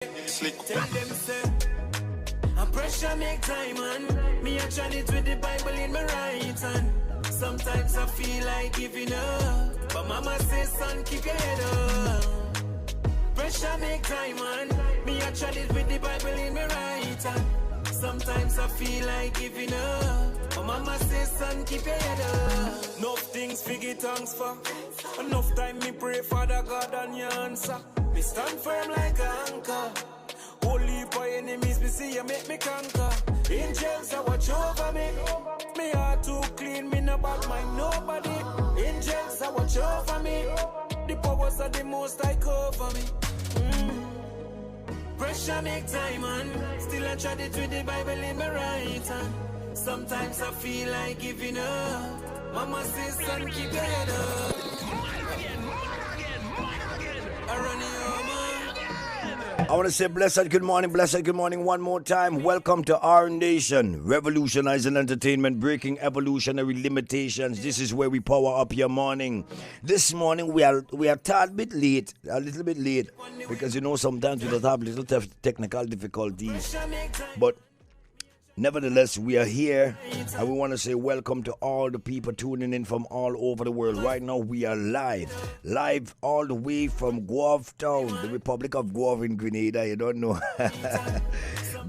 Tell them say, I pressure make time and me a chant it with the Bible in my right hand. Sometimes I feel like giving up, but mama says son keep your head up. Pressure make time and me a chant it with the Bible in my right hand. Sometimes I feel like giving up, but mama says son keep your head up. Enough things figure thanks for, enough time me pray Father God and your answer. Me stand firm like an anchor. Holy boy enemies, me see you make me conquer. Angels are watch over me. Me heart too clean, me no bad mind nobody. Angels are watch over me. The powers of the most I cover me. Pressure make time and still I try it with the Bible in my right hand. Sometimes I feel like giving up. Mama says son keep your head up. I run you I want to say blessed good morning one more time. Welcome to RNation, revolutionizing entertainment, breaking evolutionary limitations. This is where we power up your morning. This morning we are a little bit late, because you know sometimes we just have little technical difficulties. But nevertheless, we are here, and we want to say welcome to all the people tuning in from all over the world. Right now, we are live all the way from Guave Town, the Republic of Guave in Grenada. You don't know.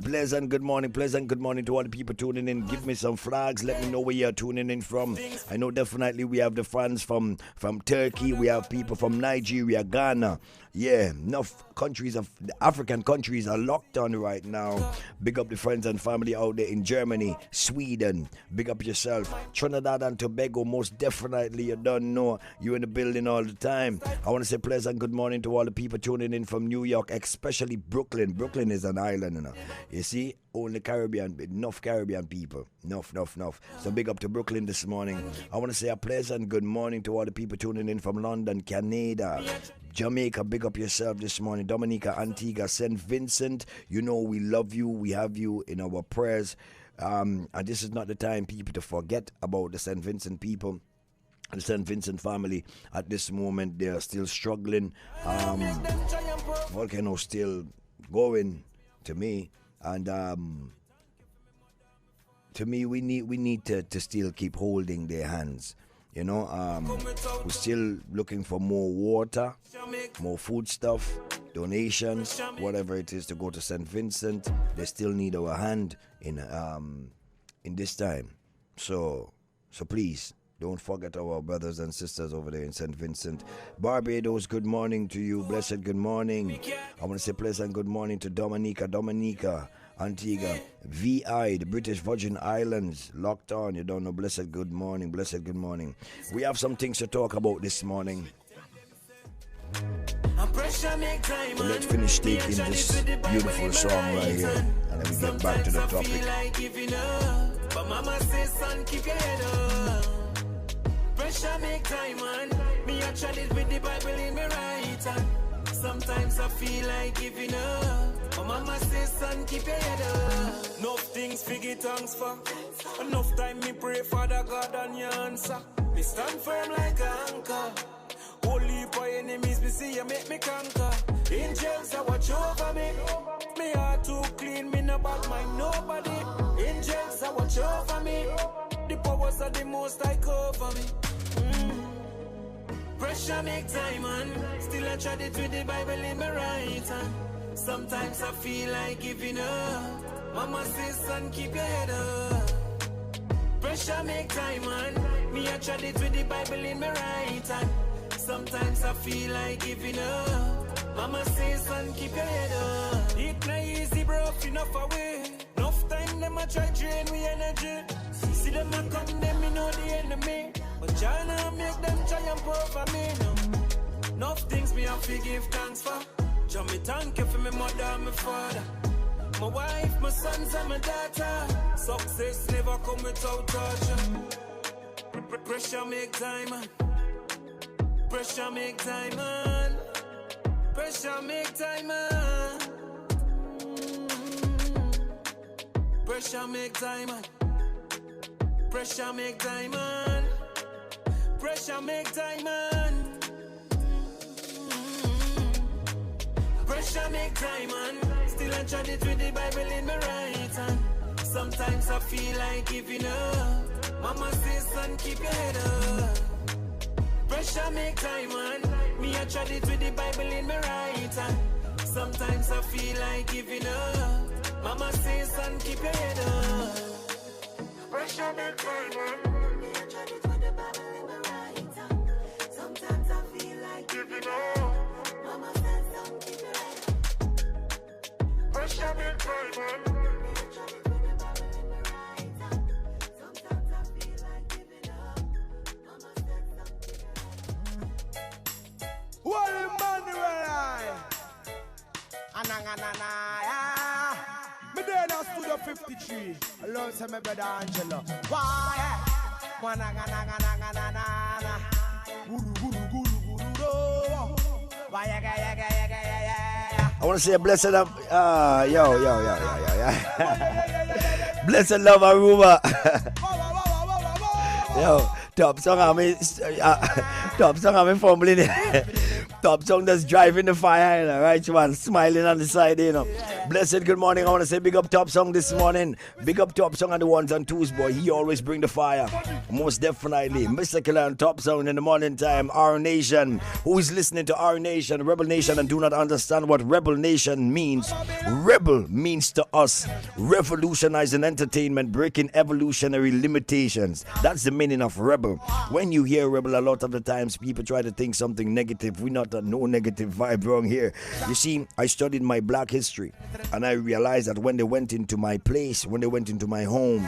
Pleasant good morning to all the people tuning in. Give me some flags. Let me know where you're tuning in from. I know definitely we have the fans from Turkey. We have people from Nigeria, Ghana. Yeah, enough countries of the African countries are locked on right now. Big up the friends and family out there in Germany, Sweden. Big up yourself. Trinidad and Tobago, most definitely. You don't know. You're in the building all the time. I want to say pleasant good morning to all the people tuning in from New York, especially Brooklyn. Brooklyn is an island, you know. You see, only Caribbean, enough Caribbean people. Enough. So big up to Brooklyn this morning. I want to say a pleasant good morning to all the people tuning in from London, Canada, Jamaica. Big up yourself this morning. Dominica, Antigua, St. Vincent. You know we love you. We have you in our prayers. And this is not the time, people, to forget about the St. Vincent people. The St. Vincent family at this moment, they are still struggling. Volcano still going to me. And to me, we need to still keep holding their hands. You know, we're still looking for more water, more food stuff, donations, whatever it is to go to St. Vincent. They still need our hand in this time. So please don't forget our brothers and sisters over there in St. Vincent. Barbados, good morning to you. Blessed good morning. I want to say pleasant good morning to Dominica, Antigua, VI, the British Virgin Islands, locked on. You don't know. Blessed good morning. We have some things to talk about this morning. So let's finish taking this beautiful song right here, and then we get back to the topic. But mama says son keep your head up. Pressure make time and me a chant it with the Bible in my right hand. Sometimes I feel like giving up, but mama says son keep your head up. Enough things figure thanks for, enough time me pray Father God and your answer. Me stand firm like an anchor. Holy boy enemies, me see you make me conquer. Angels are watch over me. Me heart too clean, me no bad mind nobody. Angels are watch over me. The powers of the most I cover me. Pressure make time and still I try it with the Bible in my right hand. Sometimes I feel like giving up. Mama says son keep your head up. Pressure make time and me I try it with the Bible in my right hand. Sometimes I feel like giving up. Mama says son keep your head up. It not easy bro, enough away. Enough time them I try drain we energy. See them a come, them me know the enemy. But China make them triumph over me now. Enough things me have to give thanks for. Jah me thank you for me mother and my father. My wife, my sons and my daughter. Success never come without torture. Pressure make time man. Pressure make time man. Pressure make time man. Pressure make time man. Pressure make time man. Pressure make time man. Pressure make time and still I tried it with the Bible in my right hand. Sometimes I feel like giving up. Mama says, son, keep your head up. Pressure make time and me I tried it with the Bible in my right hand. Sometimes I feel like giving up. Mama says, son, keep your head up. Pressure make time and me I tried it with the Bible in my right hand. Sometimes I feel like giving up. Mama says, son, keep your head up. Pressure make time and me I tried it with the Bible in my right hand. Sometimes I feel like giving up. Mama says, son, keep your head up. What Emmanuel? Me there now Studio 53 alongside my brother Angela. Why? I want to say a blessed up, blessed love Aruba. Yo, top song I'm fumbling it. Top song that's driving the fire, you know, right, man? Smiling on the side, you know. Blessed good morning. I want to say big up Top Song this morning. Big up Top Song and the ones and twos, boy. He always bring the fire. Most definitely. Mr.Killa and Top Song in the morning time. RNation. Who is listening to RNation, Rebel Nation, and do not understand what Rebel Nation means? Rebel means to us revolutionizing entertainment, breaking evolutionary limitations. That's the meaning of rebel. When you hear rebel, a lot of the times people try to think something negative. We're not no negative vibe wrong here. You see, I studied my black history and I realized that when they went into my place, when they went into my home,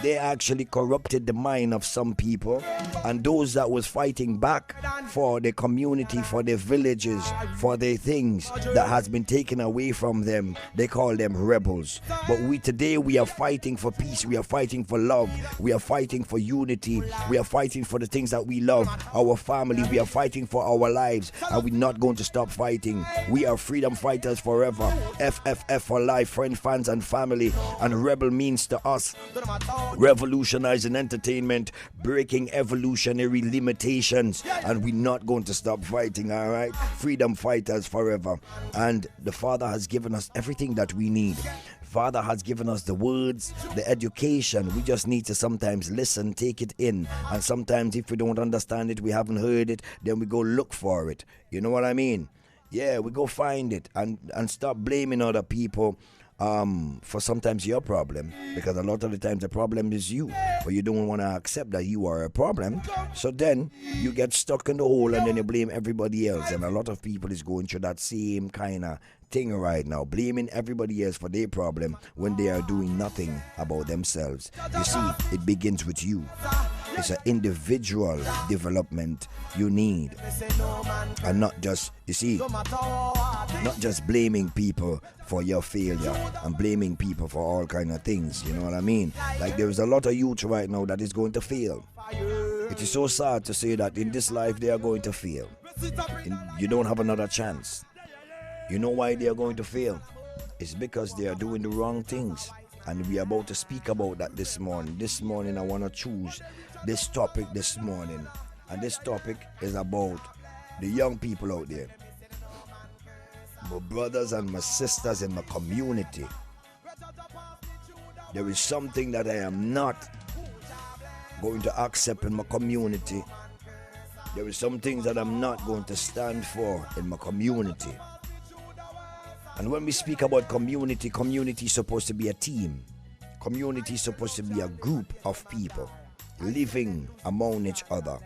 they actually corrupted the mind of some people, and those that was fighting back for their community, for their villages, for their things that has been taken away from them, they call them rebels. But today we are fighting for peace, we are fighting for love, we are fighting for unity, we are fighting for the things that we love, our family, we are fighting for our lives, and we're not going to stop fighting. We are freedom fighters forever. FFF for life, friends, fans, and family. And rebel means to us revolutionizing entertainment, breaking evolutionary limitations, and we're not going to stop fighting. All right, freedom fighters forever. And the Father has given us everything that we need. Father has given us the words, the education. We just need to sometimes listen, take it in, and sometimes if we don't understand it, we haven't heard it, then we go look for it. You know what I mean? Yeah, we go find it and stop blaming other people for sometimes your problem, because a lot of the times the problem is you, but you don't want to accept that you are a problem. So then you get stuck in the hole and then you blame everybody else, and a lot of people is going through that same kind of thing right now, blaming everybody else for their problem when they are doing nothing about themselves. You see, it begins with you. It's an individual development you need, and not just, you see, not just blaming people for your failure and blaming people for all kind of things. You know what I mean? Like, there is a lot of youth right now that is going to fail. It is so sad to say that in this life they are going to fail. You don't have another chance. You know why they are going to fail? It's because they are doing the wrong things. And we are about to speak about that this morning. This morning I want to choose this topic this morning. And this topic is about the young people out there. My brothers and my sisters in my community. There is something that I am not going to accept in my community. There is some things that I'm not going to stand for in my community. And when we speak about community, community is supposed to be a team. Community is supposed to be a group of people living among each other,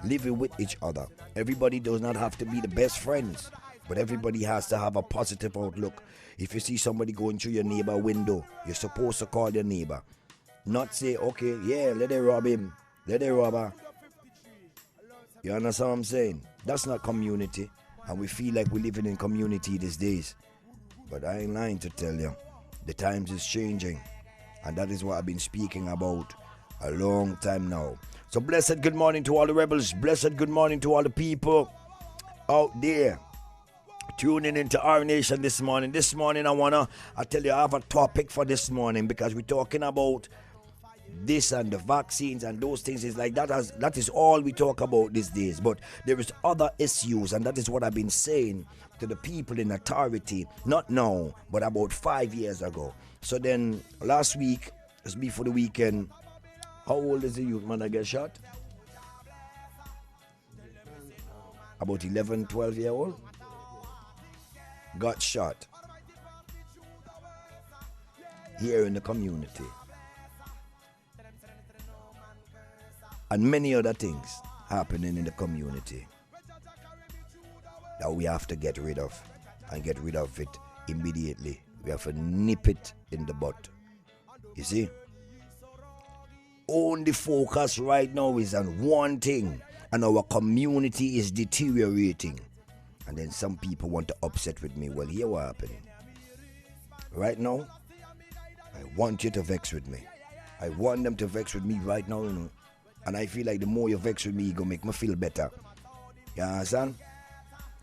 living with each other. Everybody does not have to be the best friends, but everybody has to have a positive outlook. If you see somebody going through your neighbor window, you're supposed to call your neighbor. Not say, okay, yeah, let them rob him, let them rob her. You understand what I'm saying? That's not community. And we feel like we're living in community these days. But I ain't lying to tell you, the times is changing. And that is what I've been speaking about a long time now. So blessed good morning to all the rebels. Blessed good morning to all the people out there tuning into RNation this morning. This morning I tell you, I have a topic for this morning, because we're talking about this and the vaccines and those things is like that is all we talk about these days. But there is other issues, and that is what I've been saying to the people in authority, not now, but about 5 years ago. So then last week, just before the weekend, how old is the youth man that get shot? About 11, 12 year old? Got shot here in the community. And many other things happening in the community that we have to get rid of, and get rid of it immediately. We have to nip it in the bud. You see? Only focus right now is on one thing, and our community is deteriorating. And then some people want to upset with me. Well, here what happening. Right now, I want you to vex with me. I want them to vex with me right now, you know. And I feel like the more you vex with me, you're going to make me feel better. You understand?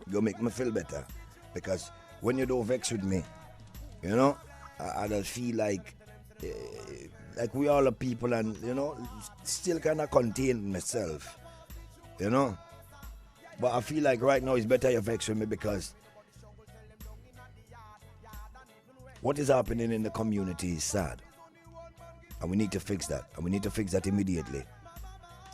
You're going to make me feel better. Because when you don't vex with me, you know, I just feel like we all are people, and, you know, still kind of contain myself, you know. But I feel like right now it's better you vex with me, because what is happening in the community is sad. And we need to fix that. And we need to fix that immediately.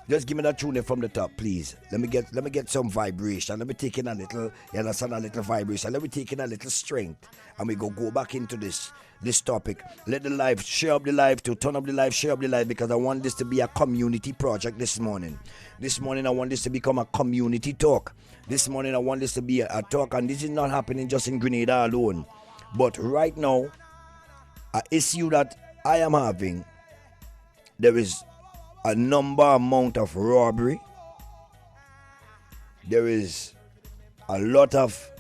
Just give me that tune from the top, please. Let me get some vibration. Let me take in a little, you understand, a little vibration. Let me take in a little strength. And we go back into this topic. Let the live, share up the live, to turn up the live, share up the live, because I want this to be a community project this morning. This morning I want this to become a community talk. This morning I want this to be a talk, and this is not happening just in Grenada alone. But right now, an issue that I am having, there is a amount of robbery. There is a lot of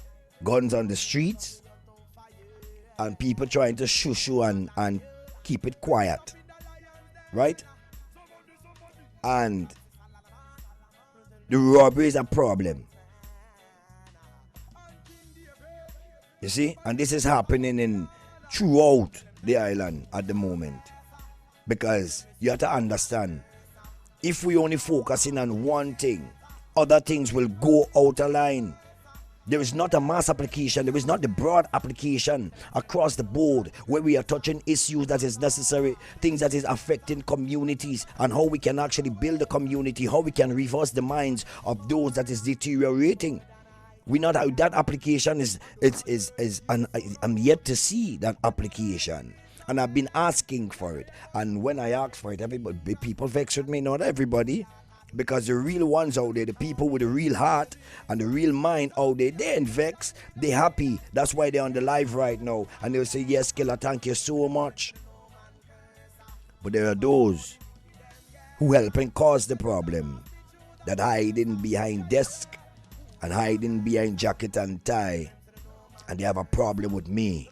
guns on the streets, and people trying to shoo and keep it quiet, right? And the robbery is a problem, you see, and this is happening throughout the island at the moment, because you have to understand, if we only focusing on one thing, other things will go out of line. There is not a mass application, there is not the broad application across the board where we are touching issues that is necessary, things that is affecting communities, and how we can actually build a community, how we can reverse the minds of those that is deteriorating. We not how that application I'm yet to see that application. And I've been asking for it. And when I ask for it, people vex with me. Not everybody. Because the real ones out there, the people with the real heart and the real mind out there, they ain't vex. They happy. That's why they're on the live right now. And they'll say, yes, Killa, thank you so much. But there are those who helping cause the problem, that hiding behind desk and hiding behind jacket and tie. And they have a problem with me.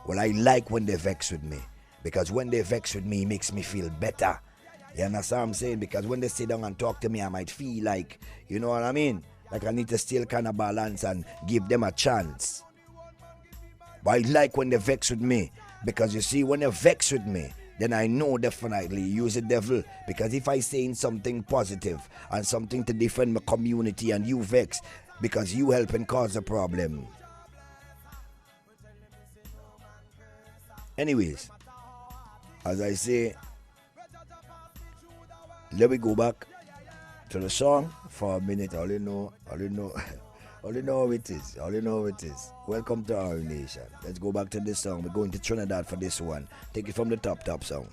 Well, I like when they vex with me, because when they vex with me, it makes me feel better. You understand what I'm saying? Because when they sit down and talk to me, I might feel like, you know what I mean? Like I need to still kind of balance and give them a chance. But I like when they vex with me, because you see, when they vex with me, then I know definitely use the devil. Because if I saying something positive and something to defend my community, and you vex because you helping cause a problem. Anyways, as I say, let me go back to the song for a minute. All you know how it is. All you know how it is. Welcome to RNation. Let's go back to this song. We're going to Trinidad for this one. Take it from the top song.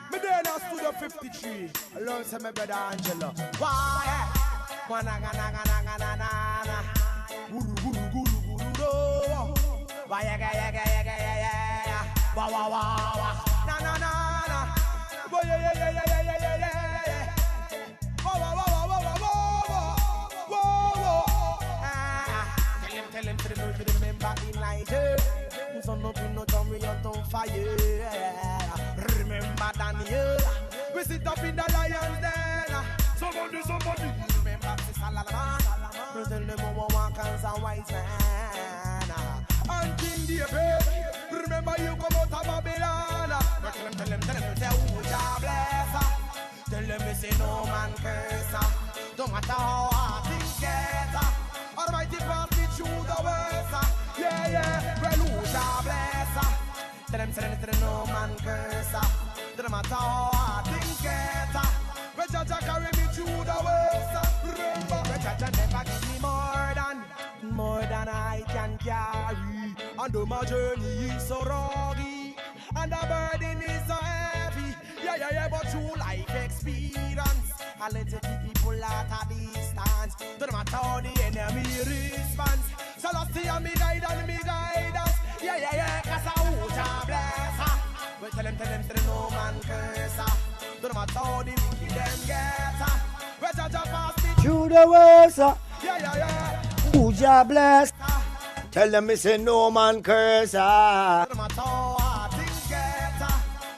Me there now Studio 53 alongside my brother Angela. Why? Guru guru guru guru do. Why yeah. Wa wa wa. Na. Boy yeah. Wa. Tell him to remember in light. Son up in no time we are on fire. Remember Daniel. We sit up in the lion's den. Somebody. Remember Sister Lalaman. Tell them one cancer wise man. matter how hard things get, Almighty pass me through the worst. Yeah, yeah, well, who's a blesser? Tell them no man curse. No matter how hard things get, well, Jaja carry me through the worst. Remember, well, Jaja never give me more than I can carry. And though my journey is so rocky, and the burden is so heavy, yeah, but through life experience, I let it keep people at a distance. No matter how the enemy responds, so let's see me guide and me guidance. Yeah, cause I who's a blesser. Well, tell them no man curse. No matter how the wicked them get, well, Jaja pass me Through the worst, yeah. who's your blessed? Tell them me say no man curse. No matter how hard things get,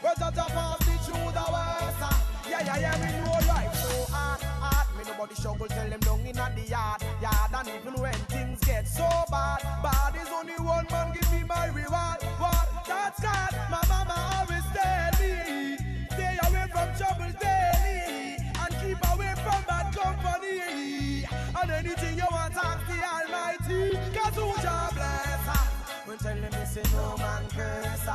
well, Jaja pass me through the worst. Yeah, we know life so hard. Me nobody struggle, tell them down in the yard. And even when things get so bad is only one man give me my reward. What? That's God. My mama always tell me, stay away from trouble daily and keep away from bad company. And anything you want, ask the Almighty, cause who's your blesser? When tell them me say no man curse.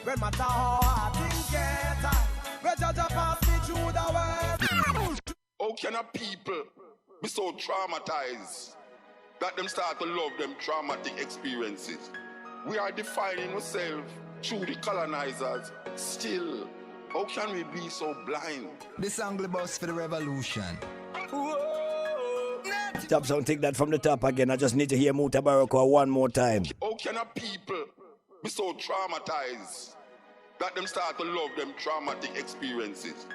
When matter how hard things get, when Jaja pass me through the world. How can a people be so traumatized that them start to love them traumatic experiences? We are defining ourselves through the colonizers. Still, how can we be so blind? This angle bus for the revolution. Top sound, take that from the top again. I just need to hear Muta Baraka one more time. How can a people be so traumatized that them start to love them traumatic experiences?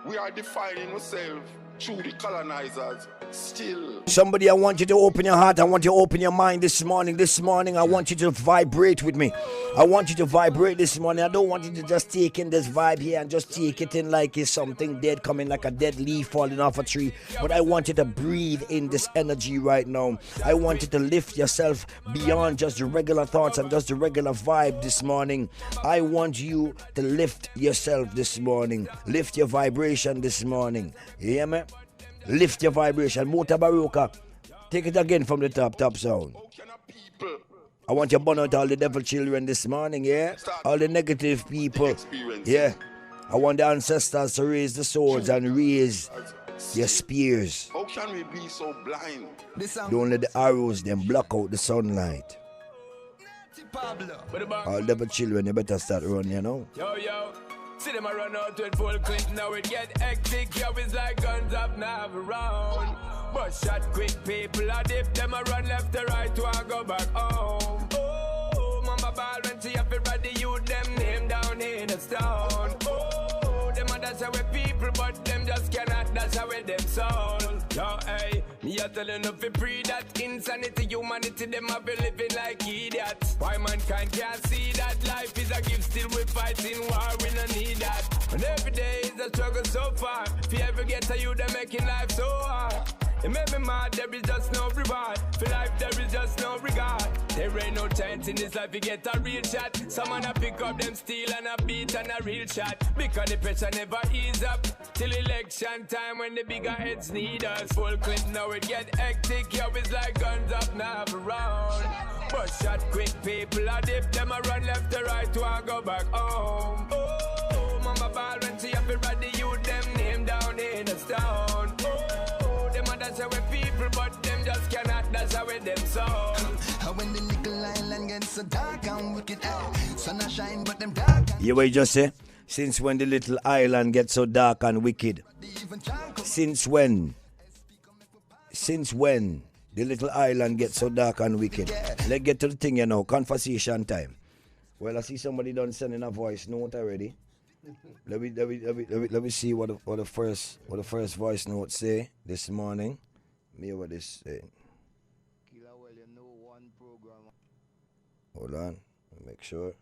We are defining ourselves through the colonizers. Still, somebody, I want you to open your heart. I want you to open your mind this morning. This morning, I want you to vibrate with me. I want you to vibrate this morning. I don't want you to just take in this vibe here and just take it in like it's something dead coming, like a dead leaf falling off a tree. But I want you to breathe in this energy right now. I want you to lift yourself beyond just the regular thoughts and just the regular vibe this morning. I want you to lift yourself this morning. Lift your vibration this morning. You hear me? Lift your vibration. Muta Baruka. Take it again from the top sound. I want you to burn out all the devil children this morning, yeah? All the negative people. Yeah. I want the ancestors to raise the swords and raise your spears. how can we be so blind? Don't let the arrows them block out the sunlight. All devil children, you better start running, you know? Yo. See them a run out with full clip, now it get hectic. Yo, it's like guns up now around. But shot quick people, I dip them a run left to right to I go back home. Oh, mama ball when she up it ready, you them name down in the stone. Oh, them a dash away people, but them just cannot dash away them soul. Yo, hey, me a telling you fi pre that insanity, humanity, them a be living like idiots. Why mankind can't see that life is a gift, still we fighting war, we no need that. And every day is a struggle so far. If you ever get to you, they're making life so hard. It made me mad, there is just no reward. For life, there is just no regard. There ain't no chance in this life, you get a real shot. Someone a pick up them steel and a beat and a real shot. Because the pressure never ease up. Till election time when the bigger heads need us. Full clip, now it get hectic. Yo, it's like guns up now around. But shot quick people, I dip them a run left to right to I go back home. Oh, mama ball when she up it ready, you them name down in the stone. That's how we people, but them just cannot. That's how we them soul. When the nickel island gets so dark and wicked, sun a shine, but them dark. You what you just say? Since when the little island gets so dark and wicked? Since when? Since when the little island gets so dark and wicked? Let's get to the thing, you know. Conversation time. Well, I see somebody done sending a voice note already. Let me see what the first voice note say this morning. Me what this say. Hold on, make sure.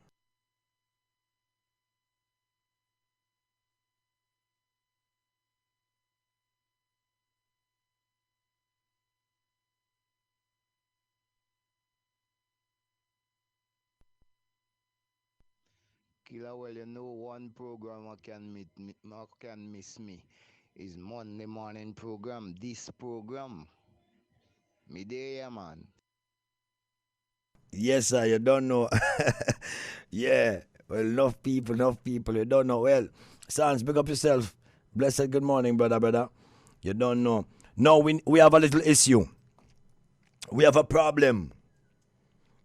Killa, well, you know one programmer can miss me. It's Monday morning program. This program. Me there, man. Yes, sir, you don't know. Yeah, well, enough people, you don't know. Well, Sans, pick up yourself. Blessed good morning, brother. You don't know. No, we have a little issue. We have a problem.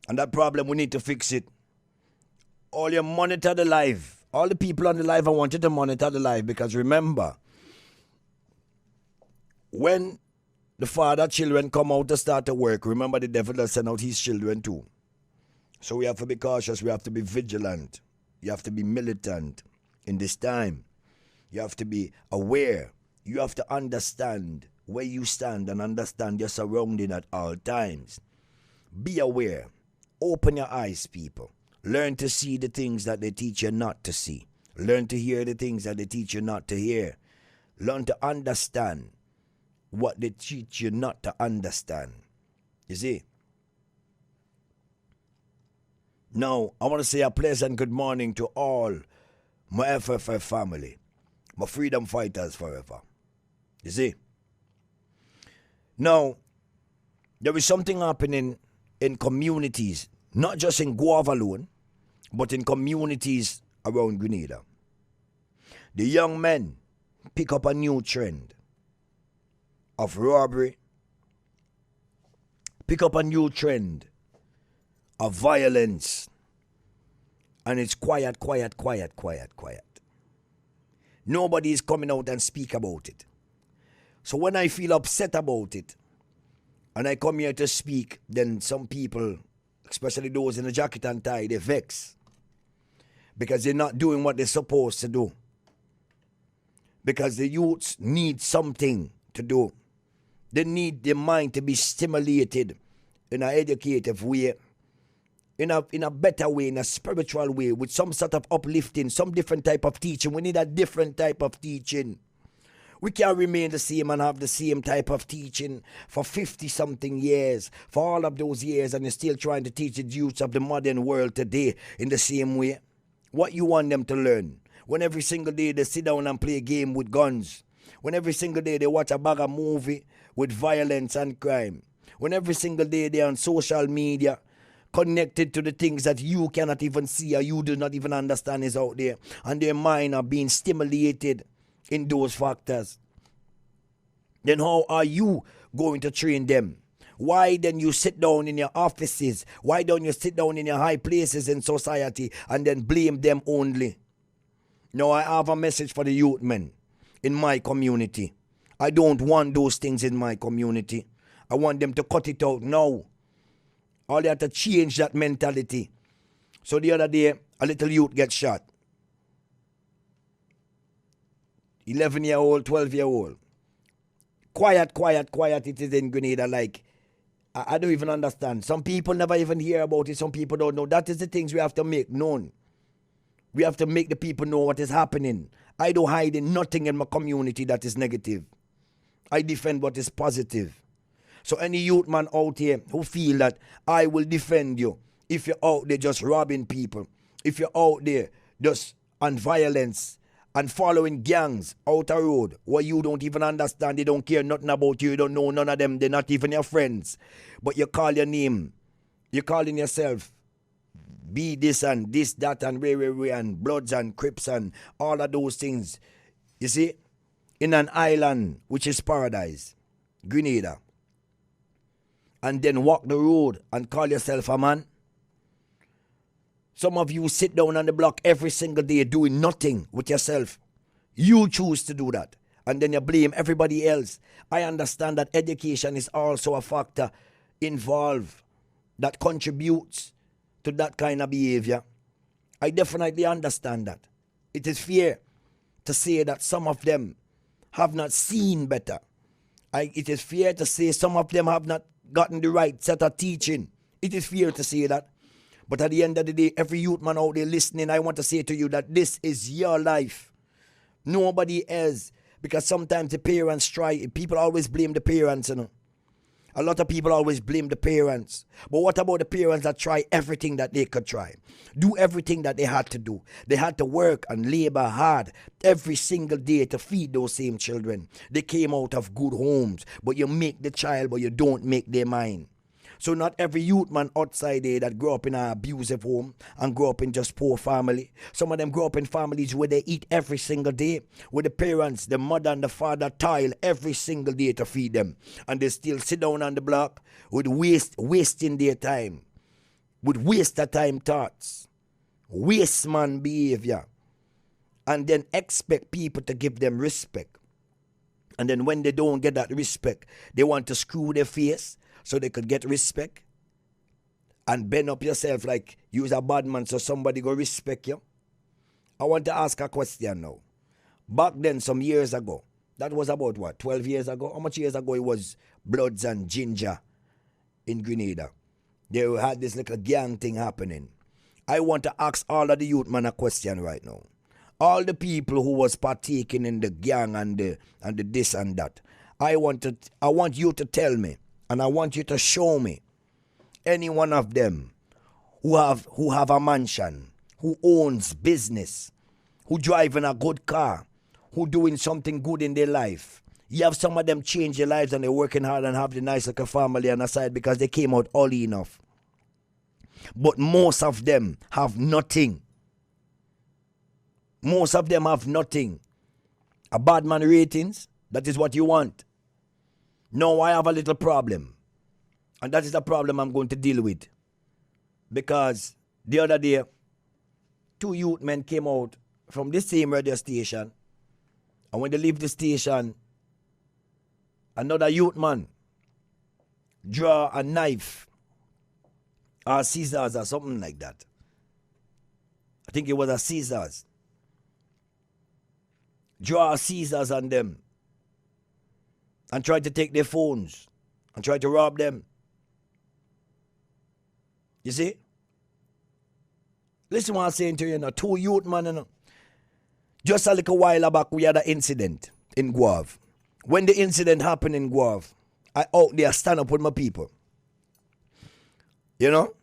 And that problem, we need to fix it. All you monitor the live. All the people on the live, I want you to monitor the live because remember, when the father children come out to start to work, remember the devil does send out his children too. So we have to be cautious. We have to be vigilant. You have to be militant in this time. You have to be aware. You have to understand where you stand and understand your surrounding at all times. Be aware. Open your eyes, people. Learn to see the things that they teach you not to see. Learn to hear the things that they teach you not to hear. Learn to understand what they teach you not to understand. You see? Now, I want to say a pleasant good morning to all my FFF family, my freedom fighters forever. You see? Now, there is something happening in communities, not just in Guava alone, but in communities around Grenada. The young men pick up a new trend of robbery, pick up a new trend of violence, and it's quiet. Nobody is coming out and speak about it. So when I feel upset about it, and I come here to speak, then some people, especially those in the jacket and tie, they vex. Because they're not doing what they're supposed to do. Because the youths need something to do. They need their mind to be stimulated in an educative way, in a better way, in a spiritual way, with some sort of uplifting, some different type of teaching. We need a different type of teaching. We can't remain the same and have the same type of teaching for 50-something years, for all of those years, and you're still trying to teach the youths of the modern world today in the same way. What you want them to learn? When every single day they sit down and play a game with guns. When every single day they watch a bag of movie with violence and crime. When every single day they're on social media, connected to the things that you cannot even see or you do not even understand is out there. And their mind are being stimulated in those factors. Then how are you going to train them? Why then you sit down in your offices? Why don't you sit down in your high places in society and then blame them only? Now I have a message for the youth men in my community. I don't want those things in my community. I want them to cut it out now. Or they have to change that mentality. So the other day, a little youth gets shot. 11-year-old, 12-year-old. Quiet it is in Grenada. Like, I don't even understand. Some people never even hear about it. Some people don't know. That is the things we have to make known. We have to make the people know what is happening. I don't hide in nothing in my community that is negative. I defend what is positive. So any youth man out here who feel that I will defend you if you're out there just robbing people, if you're out there just on violence and following gangs out the road where you don't even understand, they don't care nothing about you, you don't know none of them, they're not even your friends, but you call your name, you're calling yourself be this and this, that and way and Bloods and Crips and all of those things, you see, in an island which is paradise, Grenada, and then walk the road and call yourself a man. Some of you sit down on the block every single day doing nothing with yourself. You choose to do that. And then you blame everybody else. I understand that education is also a factor involved that contributes to that kind of behavior. I definitely understand that. It is fair to say that some of them have not seen better. It is fair to say some of them have not gotten the right set of teaching. It is fair to say that. But at the end of the day, every youth man out there listening, I want to say to you that this is your life. Nobody else. Because sometimes the parents try. People always blame the parents, you know. A lot of people always blame the parents. But what about the parents that try everything that they could try? Do everything that they had to do. They had to work and labor hard every single day to feed those same children. They came out of good homes. But you make the child, but you don't make their mind. So not every youth man outside there that grew up in an abusive home and grew up in just poor family. Some of them grew up in families where they eat every single day, where the parents, the mother and the father toil every single day to feed them. And they still sit down on the block with wasting their time, with waste of time thoughts, waste man behavior, and then expect people to give them respect. And then when they don't get that respect, they want to screw their face so they could get respect and bend up yourself like you's a bad man so somebody go respect you. I want to ask a question now. Back then, some years ago, that was about what, 12 years ago? How much years ago it was Bloods and Ginger in Grenada? They had this little gang thing happening. I want to ask all of the youth man a question right now. All the people who was partaking in the gang and the this and that. I want you to tell me, and I want you to show me any one of them who have a mansion, who owns business, who driving a good car, who doing something good in their life. You have some of them change their lives and they're working hard and have the nice little family on the side because they came out early enough. But most of them have nothing. Most of them have nothing. A bad man ratings, that is what you want. No, I have a little problem. And that is the problem I'm going to deal with. Because the other day, 2 youth men came out from the same radio station. And when they leave the station, another youth man draw a knife or scissors or something like that. I think it was a scissors. Draw scissors on them and try to take their phones and try to rob them. You see? Listen what I'm saying to you now. 2 youth man, you know. Just a little while back, we had an incident in Guave. When the incident happened in Guave, I out there stand up with my people. You know?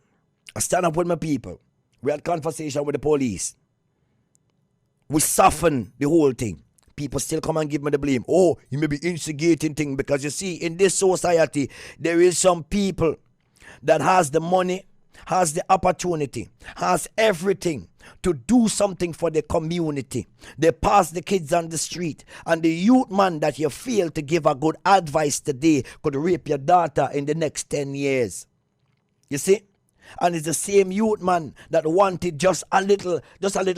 I stand up with my people. We had conversation with the police. We soften the whole thing. People still come and give me the blame. Oh, you may be instigating things because you see, in this society, there is some people that has the money, has the opportunity, has everything to do something for the community. They pass the kids on the street, and the youth man that you fail to give a good advice today could rape your daughter in the next 10 years. You see? And it's the same youth man that wanted just a little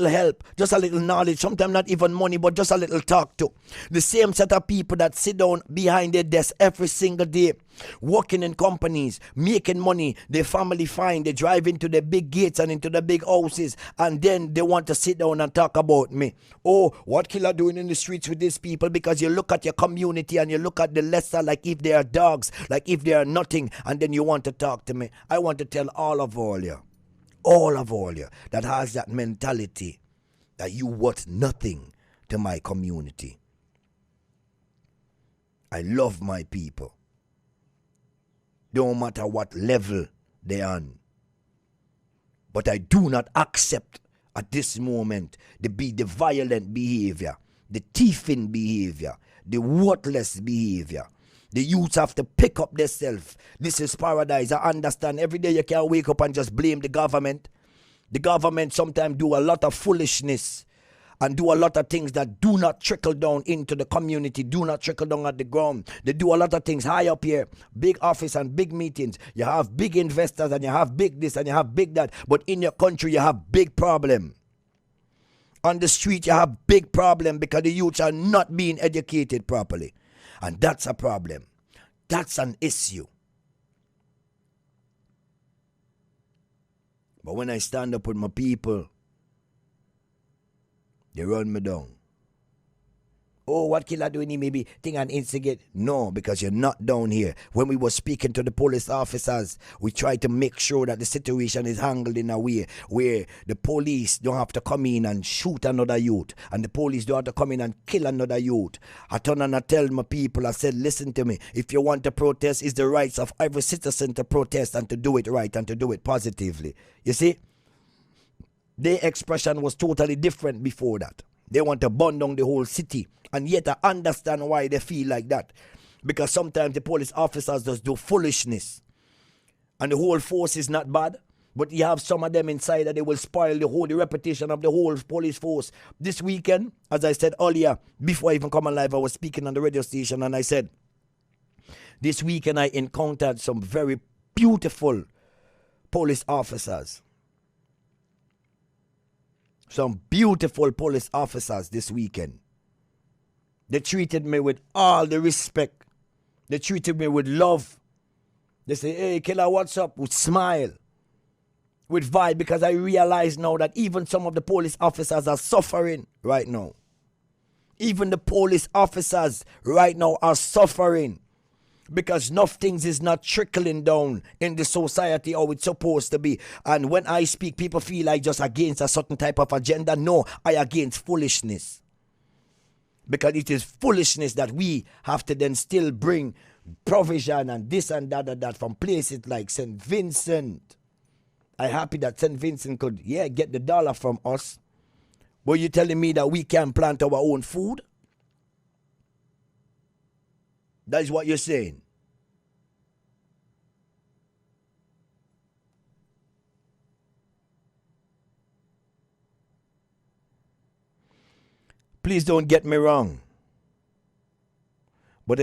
help, just a little knowledge, sometimes not even money, but just a little talk to. The same set of people that sit down behind their desk every single day, working in companies, making money, their family fine, they drive into the big gates and into the big houses, and then they want to sit down and talk about me. Oh, what Killa doing in the streets with these people? Because you look at your community and you look at the lesser like if they are dogs, like if they are nothing, and then you want to talk to me. I want to tell all of you that has that mentality that you worth nothing to my community. I love my people. Don't matter what level they're on. But I do not accept at this moment the violent behavior, the thieving behavior, the worthless behavior. The youths have to pick up themselves. This is paradise. I understand. Every day you can't wake up and just blame the government. The government sometimes do a lot of foolishness and do a lot of things that do not trickle down into the community, do not trickle down at the ground. They do a lot of things high up here, big office and big meetings. You have big investors and you have big this and you have big that. But in your country, you have big problem. On the street, you have big problem because the youths are not being educated properly. And that's a problem. That's an issue. But when I stand up with my people, they run me down. oh, what Killa doing? He maybe think and instigate. No, because you're not down here. When we were speaking to the police officers, we tried to make sure that the situation is handled in a way where the police don't have to come in and shoot another youth, and the police don't have to come in and kill another youth. I turn and I tell my people, I said, listen to me. If you want to protest, it's the rights of every citizen to protest and to do it right and to do it positively. You see? Their expression was totally different before that. They want to burn down the whole city. And yet I understand why they feel like that. Because sometimes the police officers just do foolishness. And the whole force is not bad. But you have some of them inside that they will spoil the reputation of the whole police force. This weekend, as I said earlier, before I even come on live, I was speaking on the radio station and I said, this weekend I encountered some very beautiful police officers. Some beautiful police officers this weekend. They treated me with all the respect. They treated me with love. They say, hey, Killa, what's up? With smile. With vibe, because I realize now that even some of the police officers are suffering right now. Even the police officers right now are suffering. Because enough things is not trickling down in the society how it's supposed to be. And when I speak, people feel like just against a certain type of agenda. No, I against foolishness. Because it is foolishness that we have to then still bring provision and this and that from places like St. Vincent. I'm happy that St. Vincent could, get the dollar from us. But you're telling me that we can plant our own food? That is what you're saying. Please don't get me wrong. But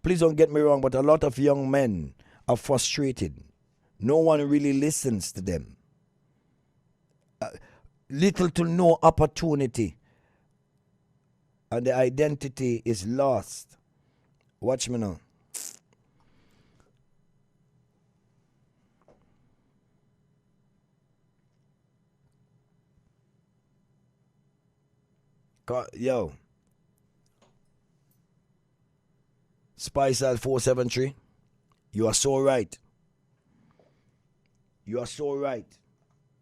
Please don't get me wrong, but a lot of young men are frustrated. No one really listens to them. Little to no opportunity. And the identity is lost. Watch me now. Yo. Spice at 473. You are so right. You are so right.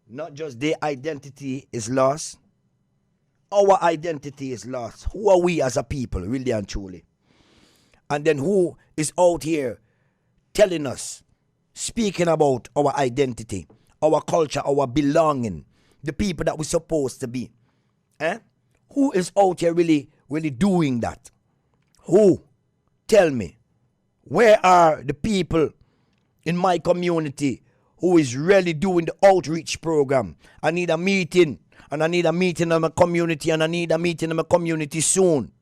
Not just their identity is lost. Our identity is lost. Who are we as a people, really and truly? And then who is out here telling us, speaking about our identity, our culture, our belonging, the people that we're supposed to be? Who is out here really doing that? Who? Tell me. Where are the people in my community who is really doing the outreach program? I need a meeting. And I need a meeting in my community, and I need a meeting in my community soon.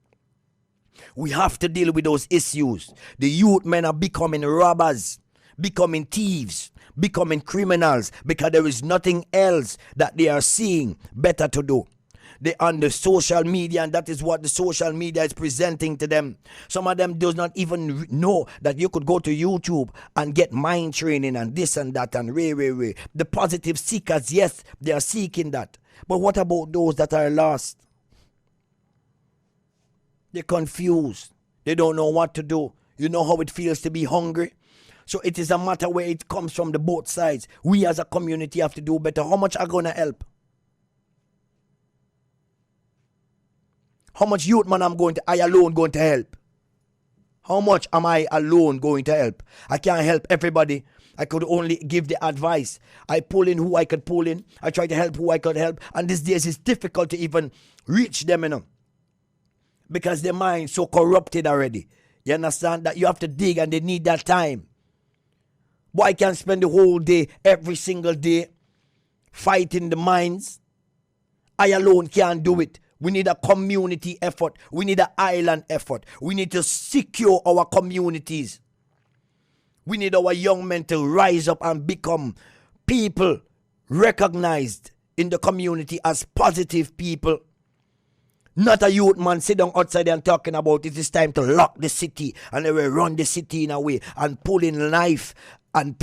We have to deal with those issues. The youth men are becoming robbers, becoming thieves, becoming criminals, because there is nothing else that they are seeing better to do. They on the social media, and that is what the social media is presenting to them. Some of them does not even know that you could go to YouTube and get mind training and this and that and The positive seekers, yes, they are seeking that. But what about those that are lost? They're confused. They don't know what to do. You know how it feels to be hungry? So it is a matter where it comes from the both sides. We as a community have to do better. How much are going to help? How much youth man I alone going to help? How much am I alone going to help? I can't help everybody. I could only give the advice. I pull in who I could pull in. I try to help who I could help. And these days it's difficult to even reach them, because their mind so corrupted already. You understand that you have to dig, and they need that time. Boy, I can't spend the whole day, every single day, fighting the minds. I alone can't do it. We need a community effort. We need an island effort. We need to secure our communities. We need our young men to rise up and become people recognized in the community as positive people. Not a youth man sit down outside and talking about it is time to lock the city and they will run the city in a way and pull in life and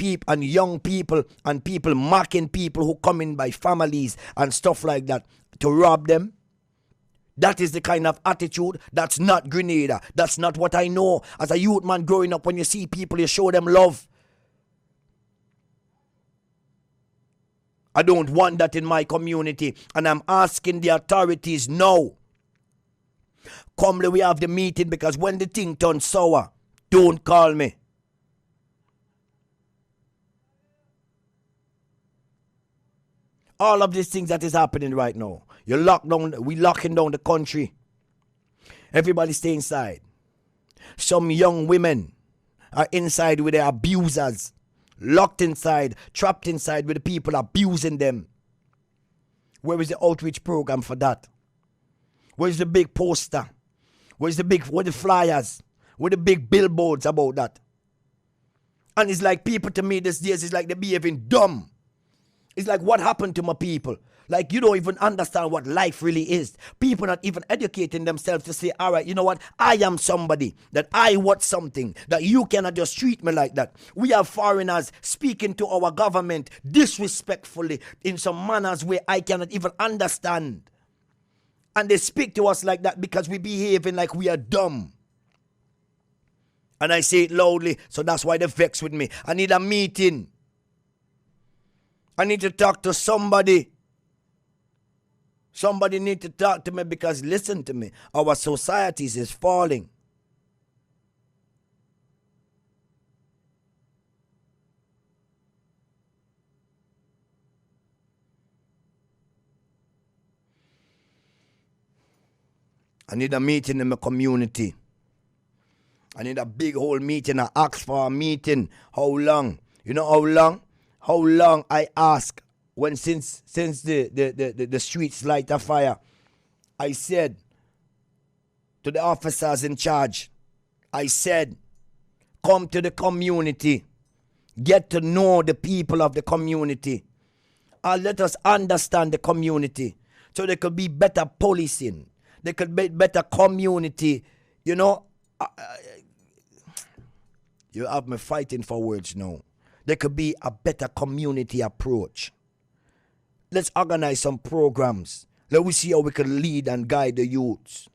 young people and people mocking people who come in by families and stuff like that to rob them, That is the kind of attitude. That's not Grenada. That's not what I know. As a youth man growing up, when you see people, you show them love. I don't want that in my community. And I'm asking the authorities now. Come, we have the meeting, because when the thing turns sour, don't call me. All of these things that is happening right now. We locking down the country. Everybody stay inside. Some young women are inside with their abusers. Locked inside, trapped inside with the people abusing them. Where is the outreach program for that? Where's the big poster? Where the flyers? Where the big billboards about that? And it's like people to me these days, it's like they're behaving dumb. It's like, what happened to my people? Like, you don't even understand what life really is. People not even educating themselves to say, all right, you know what? I am somebody, that I want something, that you cannot just treat me like that. We have foreigners speaking to our government disrespectfully in some manners where I cannot even understand. And they speak to us like that because we behaving like we are dumb. And I say it loudly, so that's why they vex with me. I need a meeting. I need to talk to somebody. Somebody need to talk to me, because listen to me, our societies is falling. I need a meeting in my community. I need a big whole meeting. I ask for a meeting. How long? You know how long? How long I ask when since the streets light a fire. I said to the officers in charge, I said, come to the community. Get to know the people of the community. And let us understand the community. So there could be better policing. There could be better community. You know, you have me fighting for words now. There could be a better community approach. Let's organize some programs. Let us see how we can lead and guide the youths.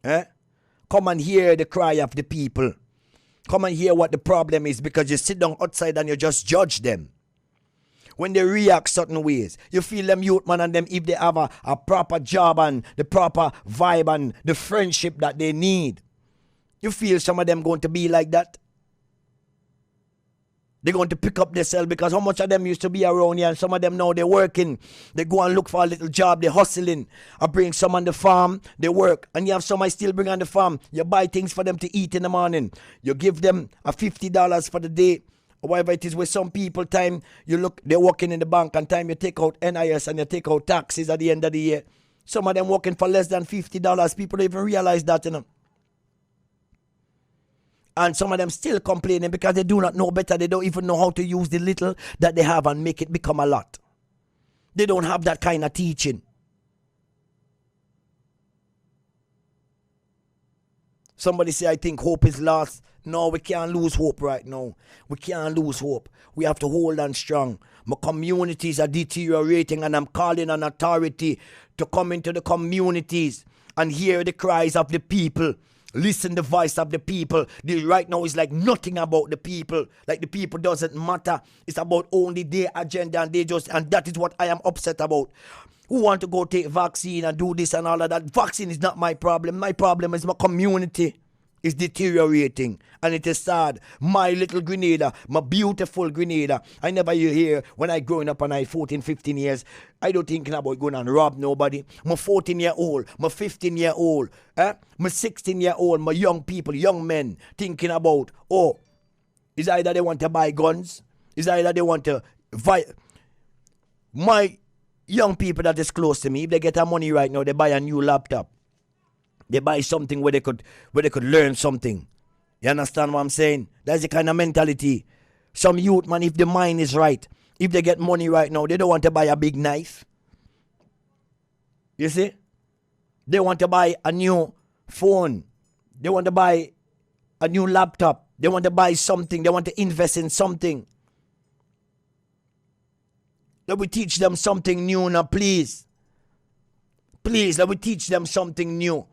Come and hear the cry of the people. Come and hear what the problem is, because you sit down outside and you just judge them. When they react certain ways, you feel them youth man and them, if they have a proper job and the proper vibe and the friendship that they need, you feel some of them going to be like that? They're going to pick up themselves, because how much of them used to be around here, and some of them now they're working. They go and look for a little job, they're hustling. I bring some on the farm, they work. And you have some I still bring on the farm. You buy things for them to eat in the morning. You give them a $50 for the day. Or whatever it is. With some people, time you look, they're working in the bank, and time you take out NIS and you take out taxes at the end of the year. Some of them working for less than $50. People don't even realize that, you know. And some of them still complaining because they do not know better. They don't even know how to use the little that they have and make it become a lot. They don't have that kind of teaching. Somebody say, I think hope is lost. No, we can't lose hope right now. We can't lose hope. We have to hold on strong. My communities are deteriorating, and I'm calling on authority to come into the communities and hear the cries of the people. Listen the voice of the people. This right now is like nothing about the people. Like the people doesn't matter. It's about only their agenda, and and that is what I am upset about. Who want to go take vaccine and do this and all of that? Vaccine is not my problem. My problem is my community is deteriorating, and it is sad. My little Grenada, my beautiful Grenada. I never hear when I growing up and I 14, 15 years, I don't think about going and rob nobody. My 14-year-old, my 15-year-old, my 16-year-old, my young people, young men thinking about, oh, it's either they want to buy guns, it's either they want to my young people that is close to me, if they get their money right now, they buy a new laptop. They buy something where they could learn something. You understand what I'm saying? That's the kind of mentality. Some youth, man, if the mind is right, if they get money right now, they don't want to buy a big knife. You see? They want to buy a new phone. They want to buy a new laptop. They want to buy something. They want to invest in something. Let me teach them something new now, please. Please, let me teach them something new.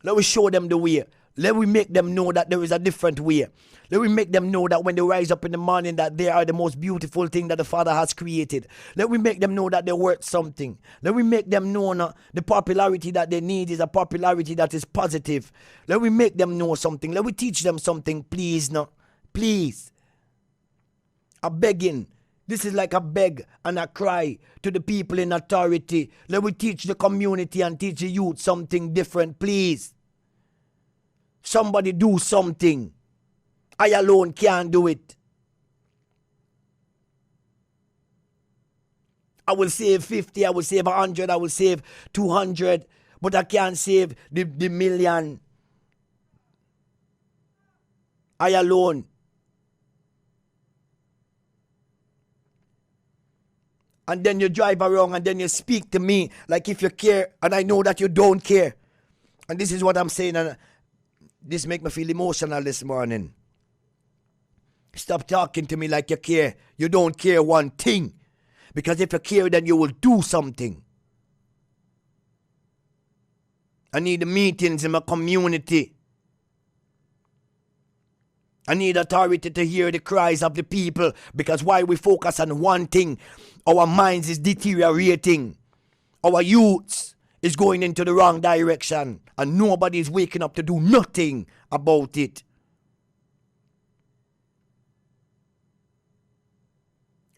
Let me show them the way. Let me make them know that there is a different way. Let me make them know that when they rise up in the morning that they are the most beautiful thing that the Father has created. Let me make them know that they're worth something. Let me make them know the popularity that they need is a popularity that is positive. Let me make them know something. Let me teach them something, please. No, please. I'm begging. This is like a beg and a cry to the people in authority. Let me teach the community and teach the youth something different, please. Somebody do something. I alone can't do it. I will save 50, I will save 100, I will save 200, but I can't save the million. I alone. And then you drive around and then you speak to me like if you care, and I know that you don't care. And this is what I'm saying, and this make me feel emotional this morning. Stop talking to me like you care. You don't care one thing. Because if you care, then you will do something. I need the meetings in my community. I need authority to hear the cries of the people, because while we focus on one thing, our minds is deteriorating. Our youths is going into the wrong direction, and nobody is waking up to do nothing about it.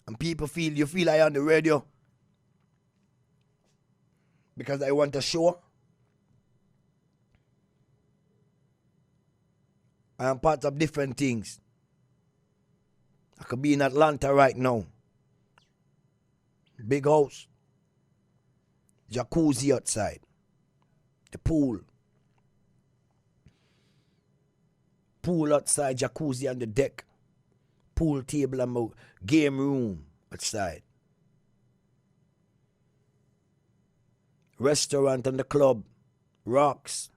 And people feel, you feel I on the radio because I want a show. I am part of different things. I could be in Atlanta right now. Big house. Jacuzzi outside. The pool. Pool outside, jacuzzi on the deck. Pool table and my game room outside. Restaurant and the club. Rocks.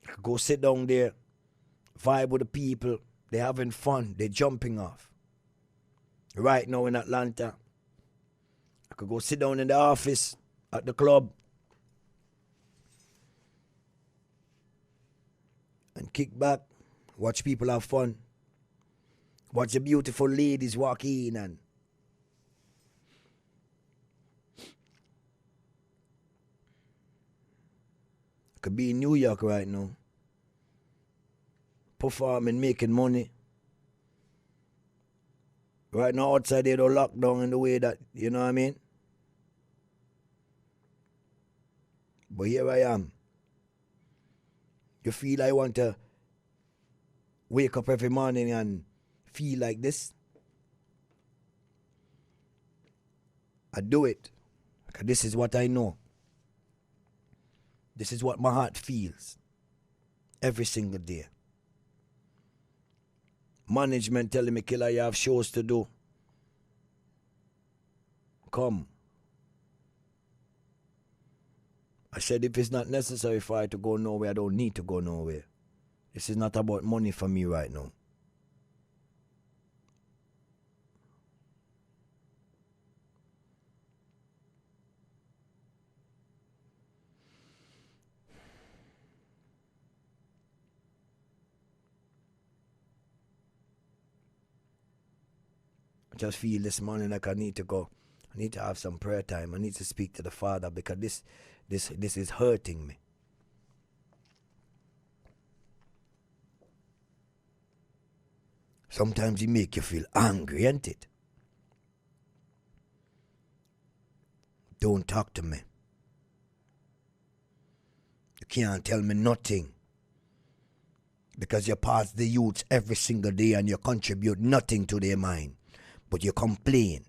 I could go sit down there, vibe with the people. They're having fun. They're jumping off. Right now in Atlanta, I could go sit down in the office at the club and kick back, watch people have fun, watch the beautiful ladies walk in, and I could be in New York right now, performing, making money. Right now outside they don't lock down in the way that, you know what I mean? But here I am. You feel I want to wake up every morning and feel like this? I do it. Because this is what I know. This is what my heart feels. Every single day. Management telling me, Killa, you have shows to do. Come. I said, if it's not necessary for I to go nowhere, I don't need to go nowhere. This is not about money for me right now. I just feel this morning like I need to go. I need to have some prayer time. I need to speak to the Father, because this is hurting me. Sometimes it make you feel angry, ain't it? Don't talk to me. You can't tell me nothing. Because you pass the youths every single day and you contribute nothing to their mind. But you complain.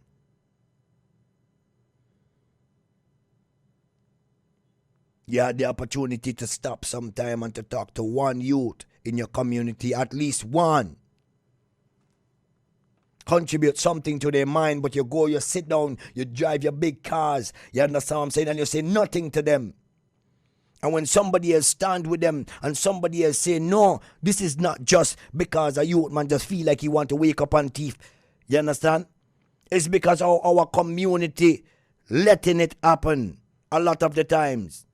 You had the opportunity to stop sometime and to talk to one youth in your community, at least one. Contribute something to their mind, but you go, you sit down, you drive your big cars, you understand what I'm saying, and you say nothing to them. And when somebody else stand with them and somebody else say, no, this is not just because a youth man just feel like he want to wake up and thief. You understand? It's because our community letting it happen. a lot of the times,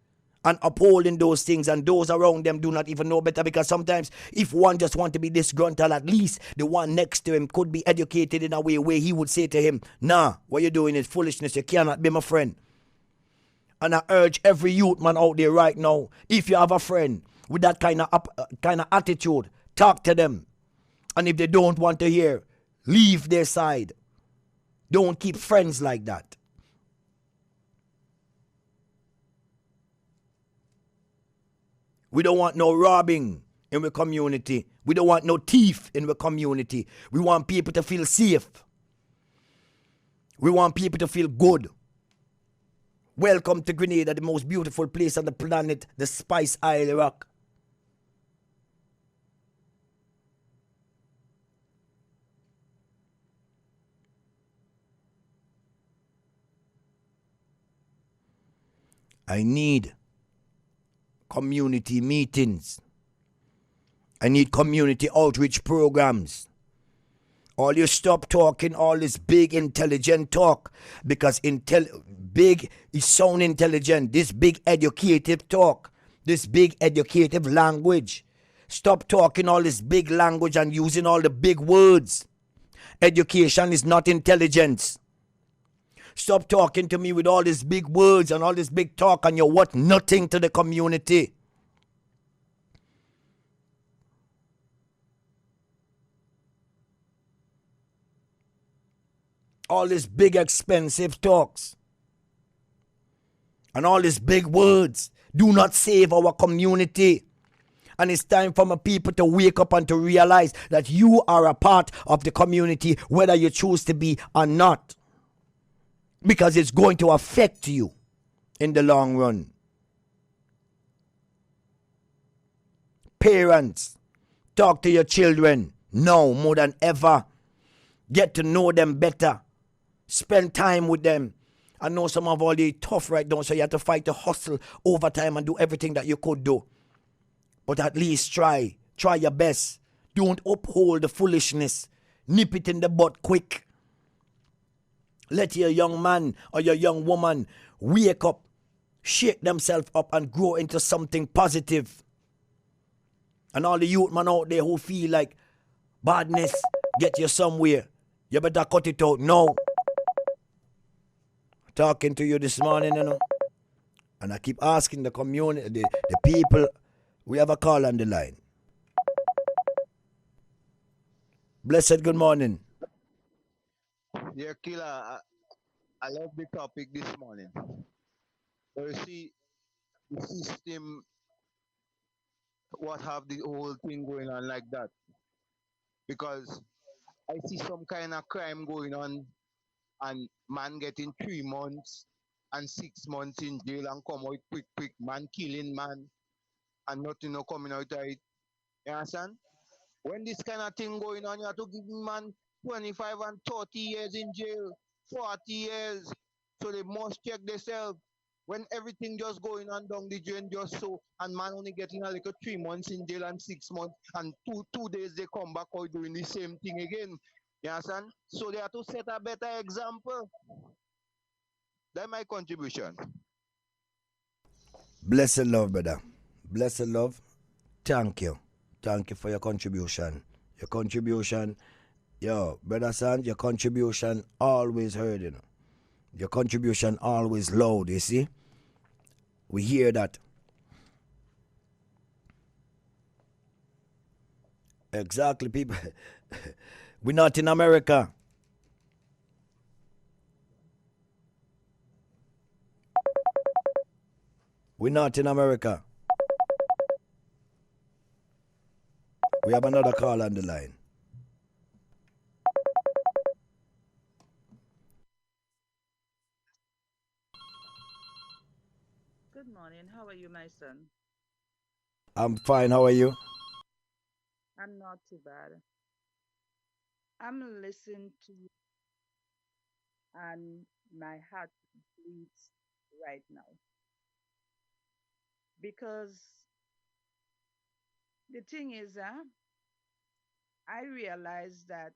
and upholding those things, and those around them do not even know better, because sometimes if one just want to be disgruntled, at least the one next to him could be educated in a way where he would say to him, nah, what you're doing is foolishness, you cannot be my friend. And I urge every youth man out there right now, if you have a friend with that kind of attitude, talk to them. And if they don't want to hear, leave their side. Don't keep friends like that. We don't want no robbing in the community. We don't want no thief in the community. We want people to feel safe. We want people to feel good. Welcome to Grenada, the most beautiful place on the planet, the Spice Isle Rock. I need community meetings. I need community outreach programs. All you stop talking all this big intelligent talk, because big is sound intelligent. This big educative talk, this big educative language. Stop talking all this big language and using all the big words. Education is not intelligence. Stop talking to me with all these big words and all this big talk, and you're worth nothing to the community. All these big expensive talks and all these big words do not save our community. And it's time for my people to wake up and to realize that you are a part of the community, whether you choose to be or not, because it's going to affect you in the long run. Parents, talk to your children now more than ever. Get to know them better. Spend time with them. I know some of all the tough right now, so you have to fight to hustle overtime and do everything that you could do. But at least try your best. Don't uphold the foolishness. Nip it in the butt quick. Let your young man or your young woman wake up, shake themselves up, and grow into something positive. And all the youth man out there who feel like badness get you somewhere, you better cut it out now. Talking to you this morning, and I keep asking the community, the people. We have a call on the line. Blessed good morning. Yeah, Killer, I love the topic this morning. So you see, the system, what have the whole thing going on like that? Because I see some kind of crime going on, and man getting 3 months and 6 months in jail and come out quick, quick, man killing man, and nothing no coming out of it. You understand? When this kind of thing going on, you have to give man 25 and 30 years in jail, 40 years. So they must check themselves. When everything just going on down the drain just so, and man only getting a like a 3 months in jail and 6 months, and two days they come back out doing the same thing again. You understand? So they have to set a better example. That's my contribution. Blessed love, brother. Blessed love. Thank you. Thank you for your contribution. Your contribution, yo, brother son, your contribution always heard, Your contribution always loud, you see? We hear that. Exactly, people. We're not in America. We're not in America. We have another call on the line. Good morning. How are you, my son? I'm fine. How are you? I'm not too bad. I'm listening to you, and my heart bleeds right now because the thing is, I realize that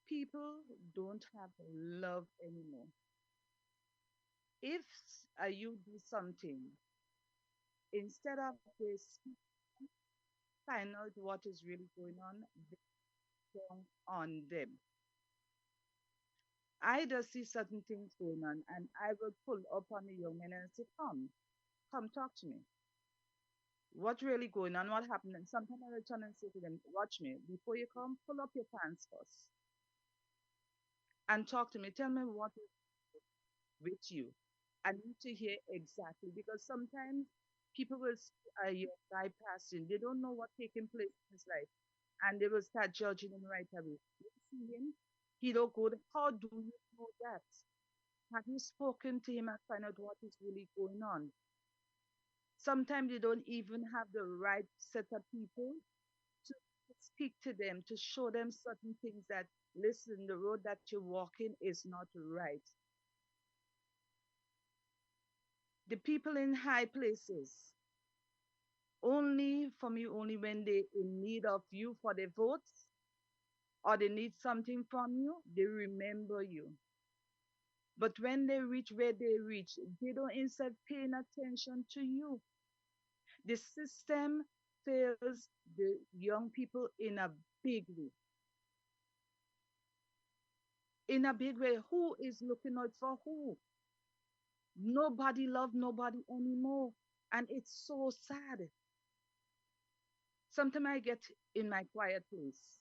people don't have love anymore. If you do something, instead of this, find out what is really going on, they don't on them. I just see certain things going on, and I will pull up on the young man and say, come talk to me. What really going on? What happened? And sometimes I return and say to them, watch me. Before you come, pull up your pants first and talk to me. Tell me what is with you. I need to hear exactly because sometimes people will see a young guy passing. They don't know what's taking place in his life. And they will start judging him right away. You see him? He look good. How do you know that? Have you spoken to him and find out what is really going on? Sometimes they don't even have the right set of people to speak to them, to show them certain things that, listen, the road that you're walking is not right. The people in high places, only from you, only when they in need of you for their votes or they need something from you, they remember you. But when they reach where they reach, they don't instead paying attention to you. The system fails the young people in a big way. In a big way. Who is looking out for who? Nobody love nobody anymore. And it's so sad. Sometimes I get in my quiet place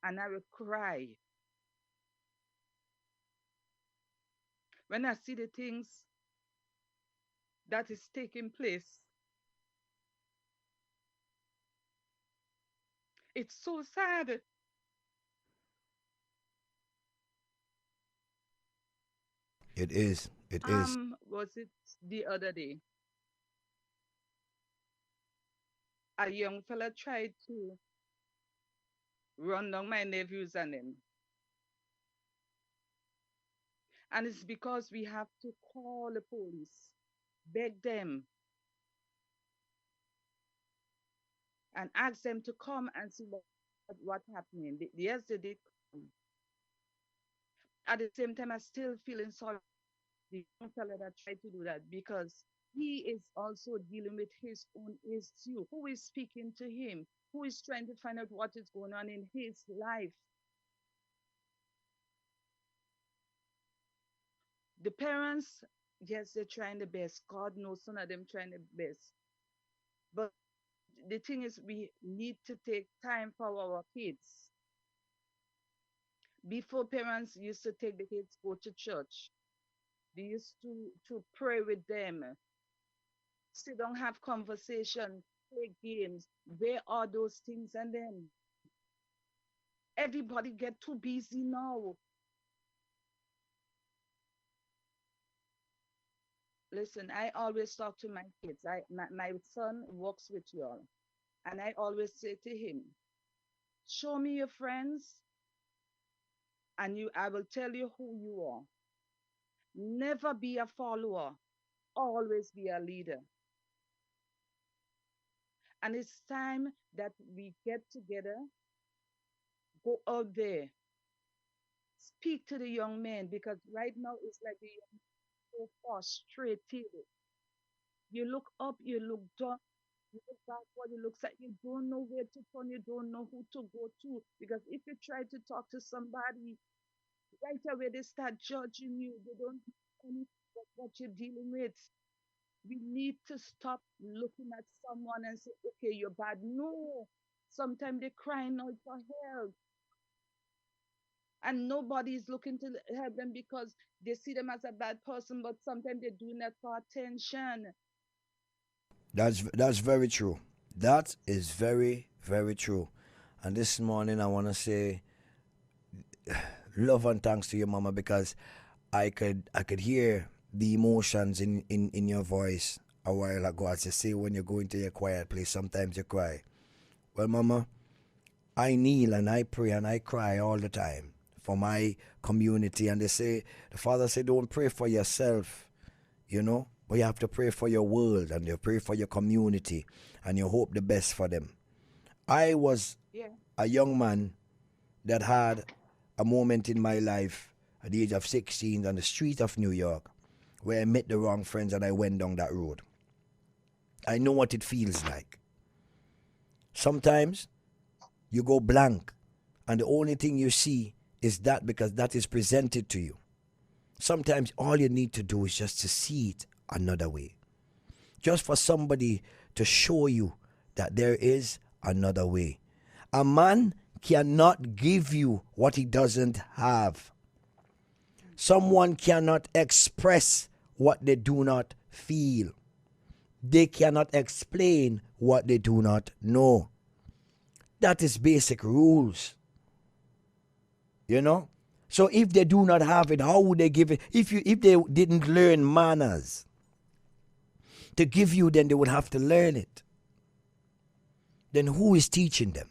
and I will cry when I see the things that is taking place. It's so sad. It is. It is. Was it the other day? A young fella tried to run down my nephews and them. And it's because we have to call the police, beg them, and ask them to come and see what happening. Yes, they did come. At the same time, I still feeling sorry for the young fella that tried to do that because he is also dealing with his own issue. Who is speaking to him? Who is trying to find out what is going on in his life? The parents, yes, they're trying the best. God knows some of them trying the best. But the thing is, we need to take time for our kids. Before, parents used to take the kids go to church. They used to pray with them, sit down, have conversation, play games. Where are those things? And then everybody get too busy now. Listen, I always talk to my kids. My son works with y'all, and I always say to him, "Show me your friends, and I will tell you who you are. Never be a follower. Always be a leader." And it's time that we get together, go out there, speak to the young men because right now it's like the young men are so frustrated. You look up, you look down, you look backward, you look like you don't know where to turn, you don't know who to go to. Because if you try to talk to somebody, right away they start judging you. They don't know anything about what you're dealing with. We need to stop looking at someone and say, okay, you're bad. No. Sometimes they're crying out for help. And nobody is looking to help them because they see them as a bad person, but sometimes they're doing that for attention. That's very true. That is very true. And this morning I want to say love and thanks to your mama because I could hear the emotions in your voice a while ago. As you say, when you go into your quiet place, sometimes you cry. Well, mama, I kneel and I pray and I cry all the time for my community. And they say, the father said, don't pray for yourself, but you have to pray for your world and you pray for your community and you hope the best for them. I was Yeah. a young man that had a moment in my life at the age of 16 on the street of New York where I met the wrong friends and I went down that road. I know what it feels like. Sometimes you go blank and the only thing you see is that because that is presented to you. Sometimes all you need to do is just to see it another way. Just for somebody to show you that there is another way. A man cannot give you what he doesn't have. Someone cannot express what they do not feel. They cannot explain what they do not know. That is basic rules. You know? So if they do not have it, how would they give it? If they didn't learn manners to give you, then they would have to learn it. Then who is teaching them?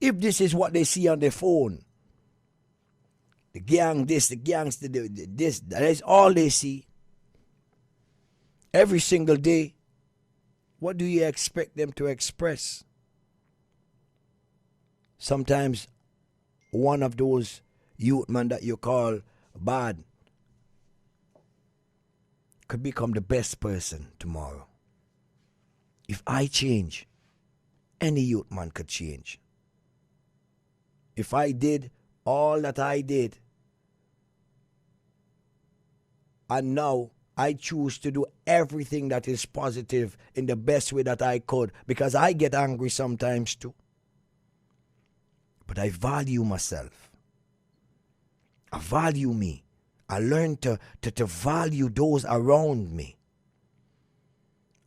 If this is what they see on their phone, the gang this, the gangster this, that is all they see every single day, what do you expect them to express? Sometimes one of those youth men that you call bad could become the best person tomorrow. If I change, any youth man could change. If I did all that I did, and now I choose to do everything that is positive in the best way that I could, because I get angry sometimes too. But I value myself. I value me. I learn to value those around me.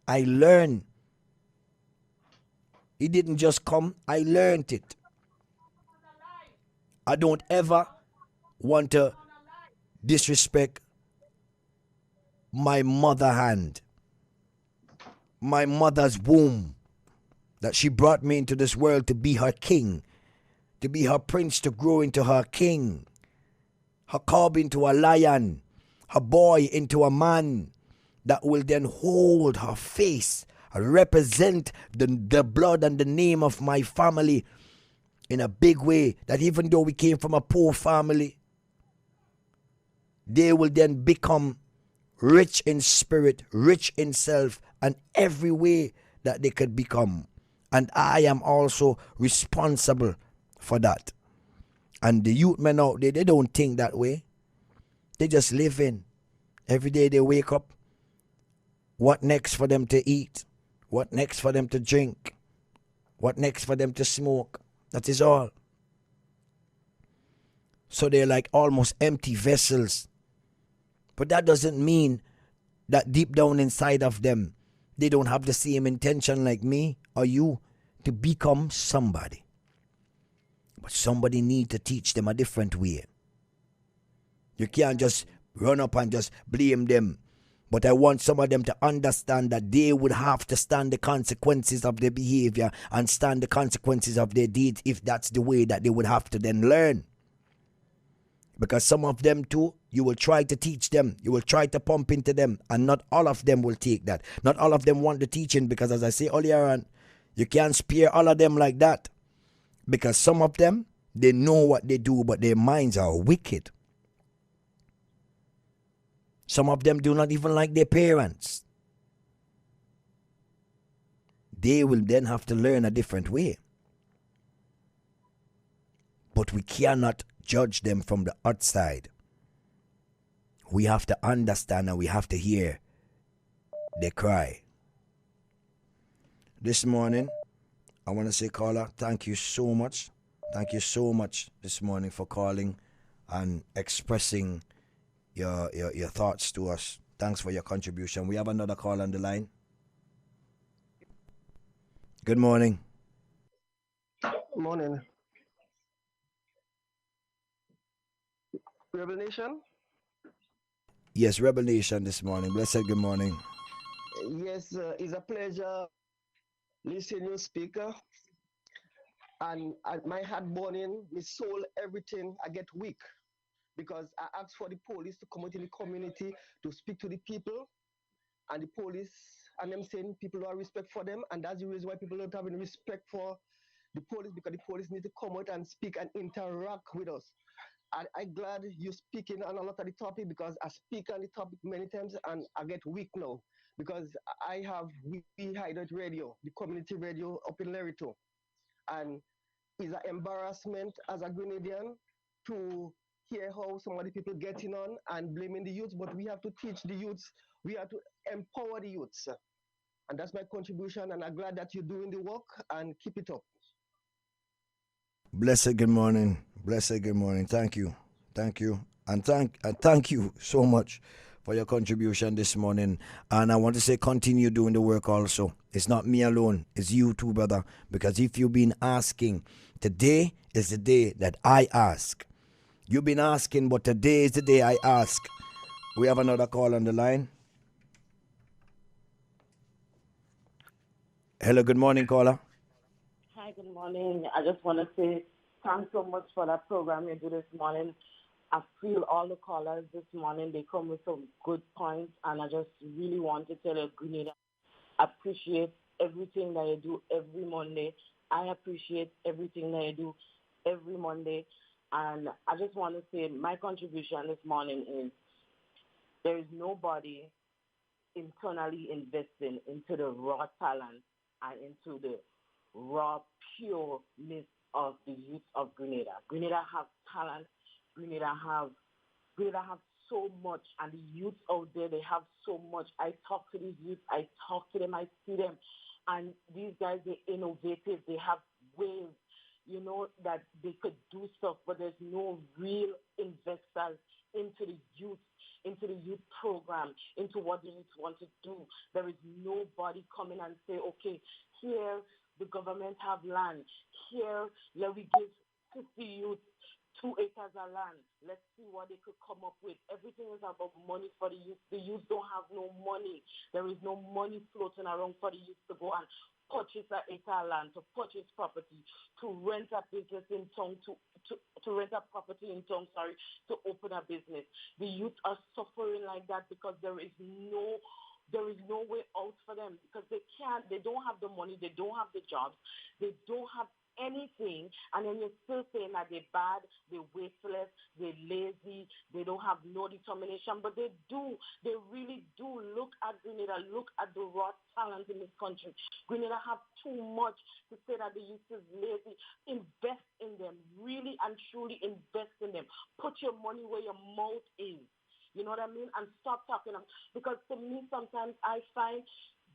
I learn. It didn't just come, I learned it. I don't ever want to disrespect my mother hand, my mother's womb, that she brought me into this world to be her king, to be her prince, to grow into her king, her cub into a lion, her boy into a man that will then hold her face and represent the blood and the name of my family in a big way, that even though we came from a poor family, they will then become rich in spirit, rich in self, and every way that they could become. And I am also responsible for that. And the youth men out there, they don't think that way. They just live in. Every day they wake up. What next for them to eat? What next for them to drink? What next for them to smoke? That is all. So they're like almost empty vessels. But that doesn't mean that deep down inside of them, they don't have the same intention like me or you to become somebody. But somebody need to teach them a different way. You can't just run up and just blame them. But I want some of them to understand that they would have to stand the consequences of their behavior and stand the consequences of their deeds if that's the way that they would have to then learn. Because some of them too, you will try to teach them, you will try to pump into them, and not all of them will take that. Not all of them want the teaching, because as I say earlier on, you can't spare all of them like that. Because some of them, they know what they do, but their minds are wicked. Some of them do not even like their parents. They will then have to learn a different way. But we cannot judge them from the outside. We have to understand and we have to hear their cry. This morning, I want to say, caller, thank you so much. Thank you so much this morning for calling and expressing your thoughts to us. Thanks for your contribution. We have another call on the line. Good morning. Morning. Revelation? Yes, Rebel Nation this morning. Blessed good morning. Yes, it's a pleasure listening you speaker. And my heart burning, my soul, everything, I get weak. Because I asked for the police to come out in the community to speak to the people. And the police, and them saying people don't have respect for them. And that's the reason why people don't have any respect for the police, because the police need to come out and speak and interact with us. I'm glad you speaking on a lot of the topic because I speak on the topic many times and I get weak now because I have We Hydrate Radio, the community radio up in Lerito, and it's an embarrassment as a Grenadian to hear how some of the people getting on and blaming the youths, but we have to teach the youths, we have to empower the youths. And that's my contribution, and I'm glad that you're doing the work and keep it up. Blessed good morning. Blessed good morning. Thank you. Thank you. And thank you so much for your contribution this morning. And I want to say continue doing the work also. It's not me alone. It's you too, brother. Because if you've been asking, today is the day that I ask. You've been asking, but today is the day I ask. We have another call on the line. Hello, good morning, caller. Hi, good morning. I just want to say thanks so much for that program you do this morning. I feel all the callers this morning, they come with some good points, and I just really want to tell you, Grenada, I appreciate everything that you do every Monday. I appreciate everything that you do every Monday. And I just want to say my contribution this morning is there is nobody internally investing into the raw talent and into the raw pureness of the youth of Grenada. Grenada have talent. Grenada have Grenada have so much, and the youth out there, they have so much. I talk to these youth. I talk to them. I see them, and these guys, they're innovative. They have ways, that they could do stuff, but there's no real investors into the youth program, into what the youth want to do. There is nobody coming and say, okay, here the government have land. Here, let we give 50 youth 2 acres of land. Let's see what they could come up with. Everything is about money for the youth. The youth don't have no money. There is no money floating around for the youth to go and purchase an acre of land, to purchase property, to rent a business in town, to rent a property in town, to open a business. The youth are suffering like that because there is no way out for them because they don't have the money, they don't have the jobs, they don't have anything, and then you're still saying that they're bad, they're wasteless, they're lazy, they don't have no determination, but they really do. Look at Grenada, look at the raw talent in this country. Grenada have too much to say that the youth is lazy. Invest in them, really and truly invest in them. Put your money where your mouth is. You know what I mean? And stop talking. Because to me, sometimes I find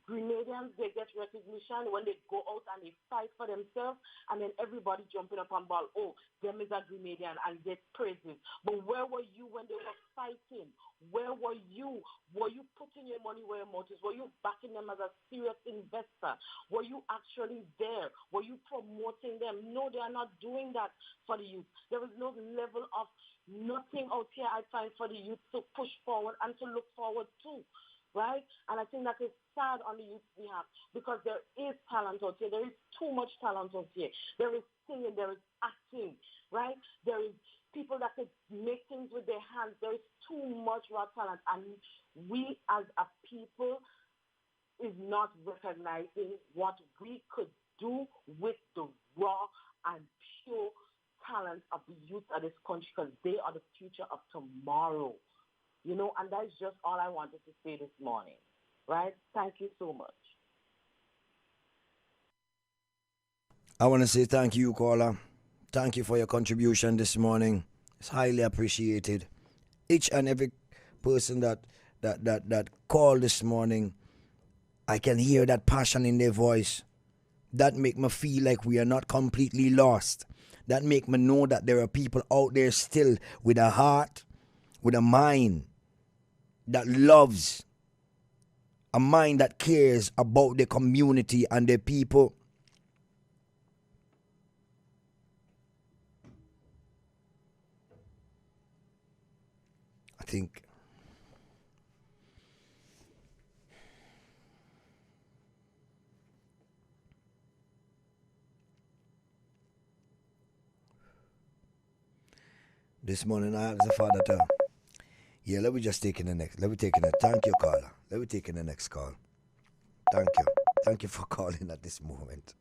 Grenadians, they get recognition when they go out and they fight for themselves, and then everybody jumping up and ball, oh, them is a Grenadian, and get praises. But where were you when they were fighting? Where were you? Were you putting your money where your mouth is? Were you backing them as a serious investor? Were you actually there? Were you promoting them? No, they are not doing that for the youth. There is no level of nothing out here I find for the youth to push forward and to look forward to. Right? And I think that is sad on the youth behalf because there is talent out here. There is too much talent out here. There is singing, there is acting, right? There is people that could make things with their hands. There is too much raw talent. And we as a people is not recognizing what we could do with the raw and pure talent of the youth of this country because they are the future of tomorrow. And that's just all I wanted to say this morning, right? Thank you so much. I want to say thank you, caller. Thank you for your contribution this morning. It's highly appreciated. Each and every person that called this morning, I can hear that passion in their voice. That make me feel like we are not completely lost. That make me know that there are people out there still with a heart, with a mind that loves, a mind that cares about the community and the people. I think this morning I asked the father to, let me just take in the next, thank you, caller. Let me take in the next call. Thank you. Thank you for calling at this moment.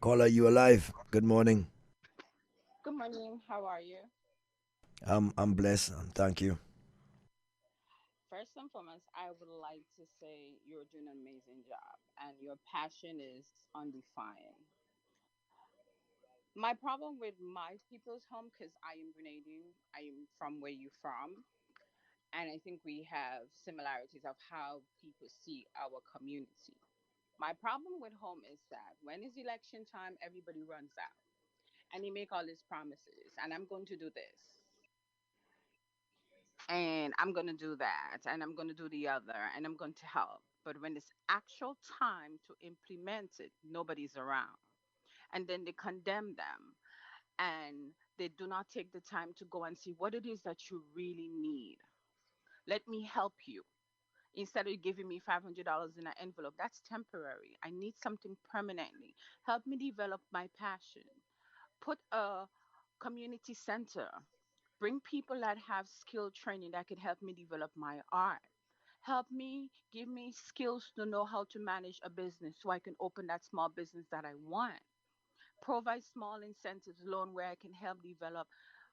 Caller, you alive? Good morning. Good morning. How are you? I'm blessed. Thank you. First and foremost, I would like to say you're doing an amazing job and your passion is undefined. My problem with my people's home, because I am Grenadian, I am from where you're from, and I think we have similarities of how people see our community. My problem with home is that when it's election time, everybody runs out and they make all these promises, and I'm going to do this and I'm going to do that and I'm going to do the other and I'm going to help. But when it's actual time to implement it, nobody's around. And then they condemn them and they do not take the time to go and see what it is that you really need. Let me help you. Instead of giving me $500 in an envelope, that's temporary. I need something permanently. Help me develop my passion. Put a community center. Bring people that have skill training that can help me develop my art. Help me, give me skills to know how to manage a business so I can open that small business that I want. Provide small incentives, loan where I can help develop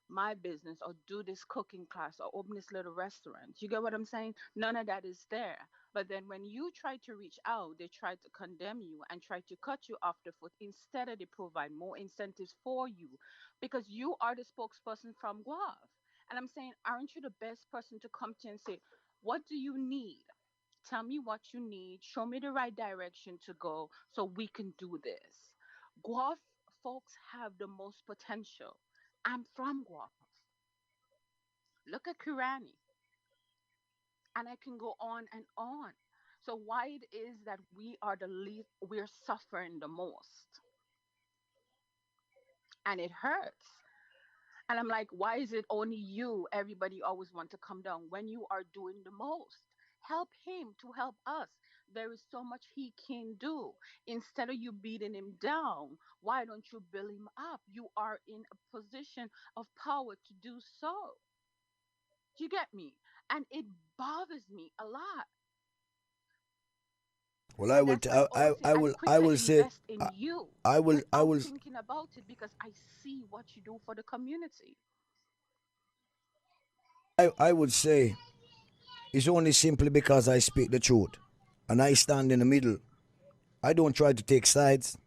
my business or do this cooking class or open this little restaurant. You get what I'm saying? None of that is there. But then when you try to reach out, they try to condemn you and try to cut you off the foot instead of they provide more incentives for you because you are the spokesperson from Guav. And I'm saying, aren't you the best person to come to and say, what do you need? Tell me what you need. Show me the right direction to go so we can do this. Guelph folks have the most potential. I'm from Guelph. Look at Kirani, and I can go on and on. So why it is that we are the least, we're suffering the most, and it hurts. And I'm like, why is it only you? Everybody always want to come down when you are doing the most. Help him to help us. There is so much he can do. Instead of you beating him down, why don't you build him up? You are in a position of power to do so. You get me? And it bothers me a lot. Well, I And will. that's why I always say I I will. quit I to will say. invest in you I will. I without will. thinking about it because I see what you do for the community. I would say it's only simply because I speak the truth, and I stand in the middle. I don't try to take sides.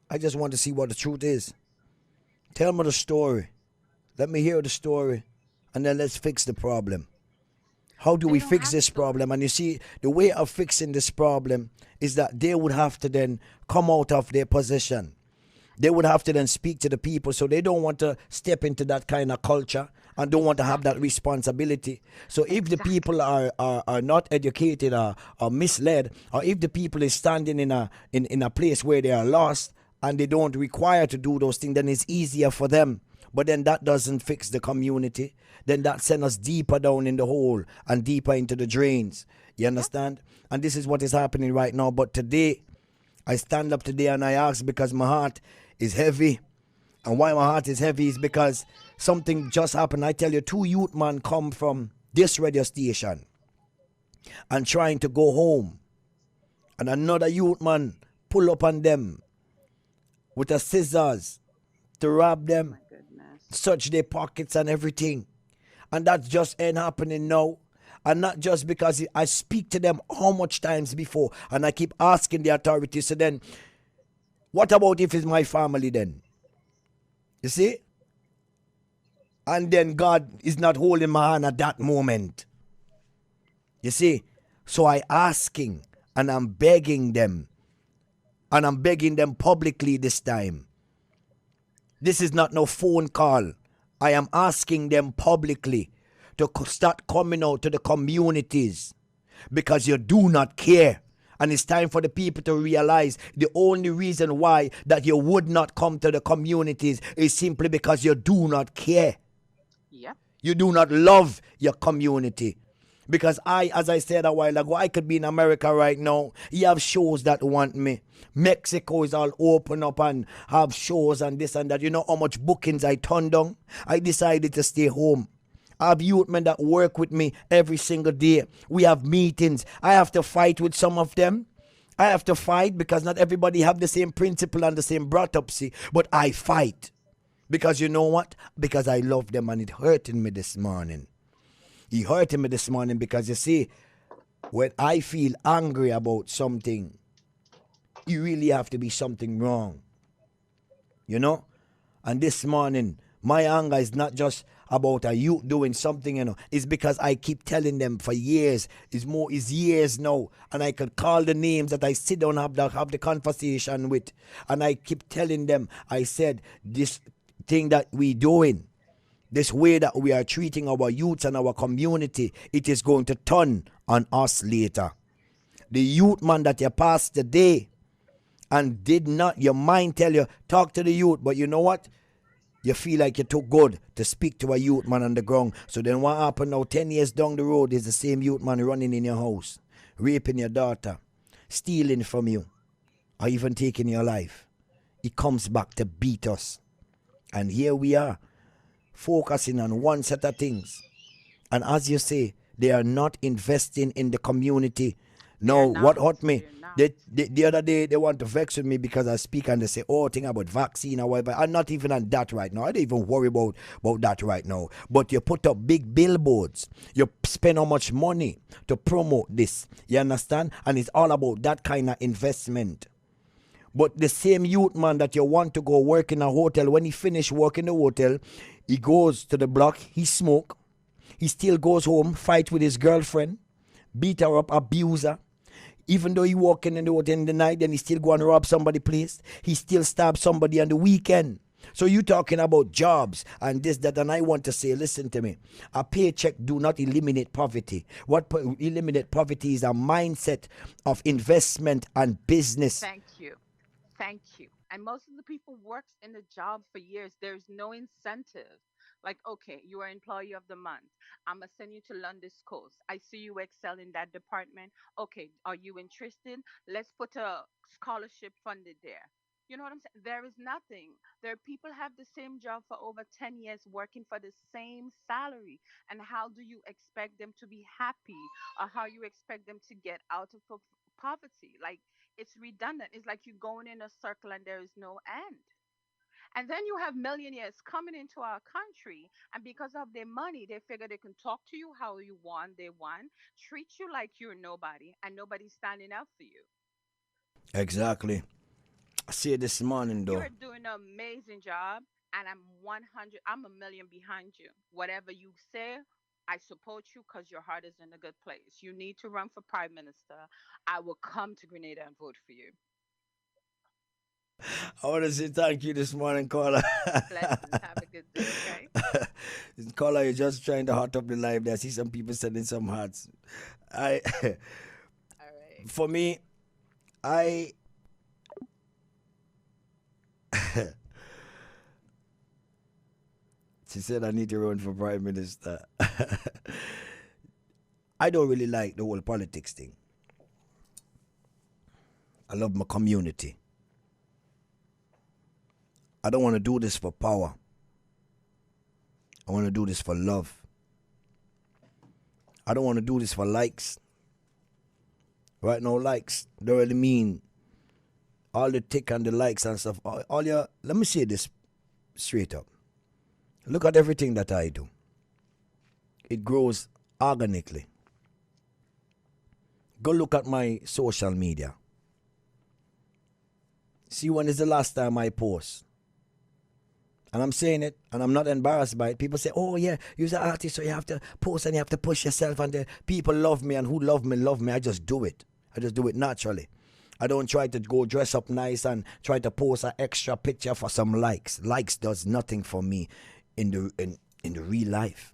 I just want to see what the truth is. Tell me the story. Let me hear the story, and then let's fix the problem. How do They we don't fix have this problem? stories. And you see, the way of fixing this problem is that they would have to then come out of their position. They would have to then speak to the people, so they don't want to step into that kind of culture and don't want to have that Exactly. responsibility. So if the people Exactly. are not educated or misled, or if the people is standing in a place where they are lost and they don't require to do those things, then it's easier for them. But then that doesn't fix the community. Then that sends us deeper down in the hole and deeper into the drains. You Yep. understand? And this is what is happening right now. But today, I stand up today and I ask because my heart is heavy. And why my heart is heavy is because something just happened. I tell you, two youth man come from this radio station and trying to go home. And another youth man pull up on them with a scissors to rob Oh them, my goodness. search their pockets and everything. And that just ain't happening now. And not just because I speak to them how much times before and I keep asking the authorities. So then, what about if it's my family then? You see? And then God is not holding my hand at that moment. You see? So I asking and I'm begging them. And I'm begging them publicly this time. This is not no phone call. I am asking them publicly to start coming out to the communities because you do not care. And it's time for the people to realize the only reason why that you would not come to the communities is simply because you do not care. Yep. You do not love your community. Because as I said a while ago, I could be in America right now. You have shows that want me. Mexico is all open up and have shows and this and that. You know how much bookings I turned down? I decided to stay home. I have youth men that work with me every single day. We have meetings. I have to fight with some of them. I have to fight because not everybody have the same principle and the same brought up, see. But I fight. Because you know what? Because I love them and it hurting me this morning. It hurting me this morning because you see, when I feel angry about something, you really have to be something wrong. You know? And this morning, my anger is not just about a youth doing something, It's because I keep telling them for years. It's years now. And I can call the names that I sit down and have the conversation with. And I keep telling them, I said, this thing that we doing, this way that we are treating our youths and our community, it is going to turn on us later. The youth man that you passed today and did not, your mind tell you, talk to the youth, but you know what? You feel like you're too good to speak to a youth man on the ground. So then what happened now, 10 years down the road, is the same youth man running in your house, raping your daughter, stealing from you, or even taking your life. He comes back to beat us. And here we are, focusing on one set of things. And as you say, they are not investing in the community. No, what hurt me? The other day, they want to vex with me because I speak and they say, oh, thing about vaccine or whatever. I'm not even on that right now. I don't even worry about that right now. But you put up big billboards. You spend how much money to promote this. You understand? And it's all about that kind of investment. But the same youth man that you want to go work in a hotel, when he finish work in the hotel, he goes to the block, he smoke. He still goes home, fight with his girlfriend, beat her up, abuse her. Even though he walking in the hotel in the night, then he still go and rob somebody's place. He still stab somebody on the weekend. So you talking about jobs and this, that, and I want to say, listen to me. A paycheck do not eliminate poverty. What eliminate poverty is a mindset of investment and business. Thank you. Thank you. And most of the people works in the job for years. There's no incentive. Like, okay, you are employee of the month. I'm gonna send you to London Coast. I see you excel in that department. Okay, are you interested? Let's put a scholarship funded there. You know what I'm saying? There is nothing. There are people have the same job for over 10 years working for the same salary. And how do you expect them to be happy, or how you expect them to get out of poverty? Like, it's redundant. It's like you're going in a circle and there is no end. And then you have millionaires coming into our country, and because of their money, they figure they can talk to you how you want, they want, treat you like you're nobody, and nobody's standing up for you. Exactly. I see it this morning You though. are doing an amazing job, and I'm 100, I'm a million behind you. Whatever you say, I support you because your heart is in a good place. You need to run for prime minister. I will come to Grenada and vote for you. I want to say thank you this morning, caller. Blessings. Have a good day, okay? Caller, you're just trying to hot up the live there. I see some people sending some hearts. I, All right. for me, I. She said I need to run for prime minister. I don't really like the whole politics thing. I love my community. I don't want to do this for power. I want to do this for love. I don't want to do this for likes. Right now, likes don't really mean all the tick and the likes and stuff. Let me say this straight up. Look at everything that I do. It grows organically. Go look at my social media. See when is the last time I post. And I'm saying it, and I'm not embarrassed by it. People say, oh yeah, you're an artist, so you have to post and you have to push yourself. And the people love me, and who love me. I just do it. I just do it naturally. I don't try to go dress up nice and try to post an extra picture for some likes. Likes does nothing for me in the real life.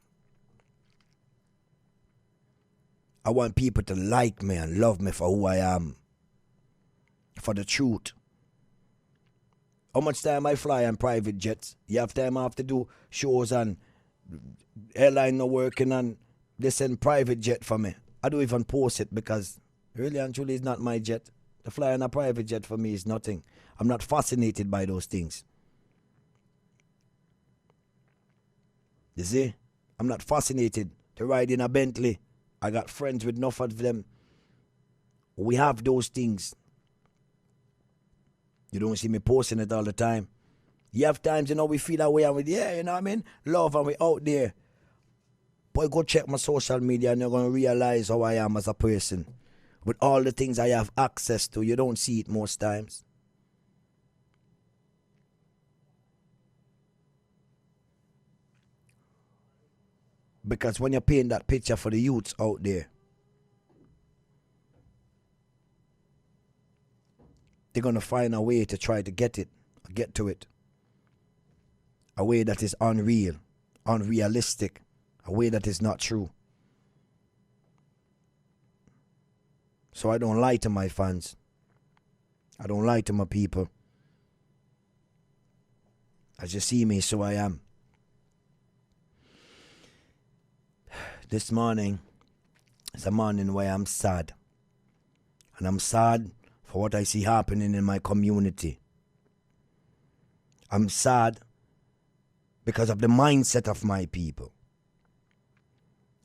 I want people to like me and love me for who I am. For the truth. How much time I fly on private jets? You have time I have to do shows and airline not working and they send private jet for me. I don't even post it because really and truly it's not my jet. The fly on a private jet for me is nothing. I'm not fascinated by those things. You see? I'm not fascinated to ride in a Bentley. I got friends with enough of them. We have those things. You don't see me posting it all the time. You have times, we feel that way and we, yeah, you know what I mean? Love and we out there. Boy, go check my social media and you're going to realize how I am as a person. With all the things I have access to, you don't see it most times. Because when you're painting that picture for the youths out there, they're going to find a way to try to get to it. A way that is unreal, unrealistic, a way that is not true. So I don't lie to my fans. I don't lie to my people. As you see me, so I am. This morning is a morning where I'm sad. And I'm sad for what I see happening in my community. I'm sad because of the mindset of my people.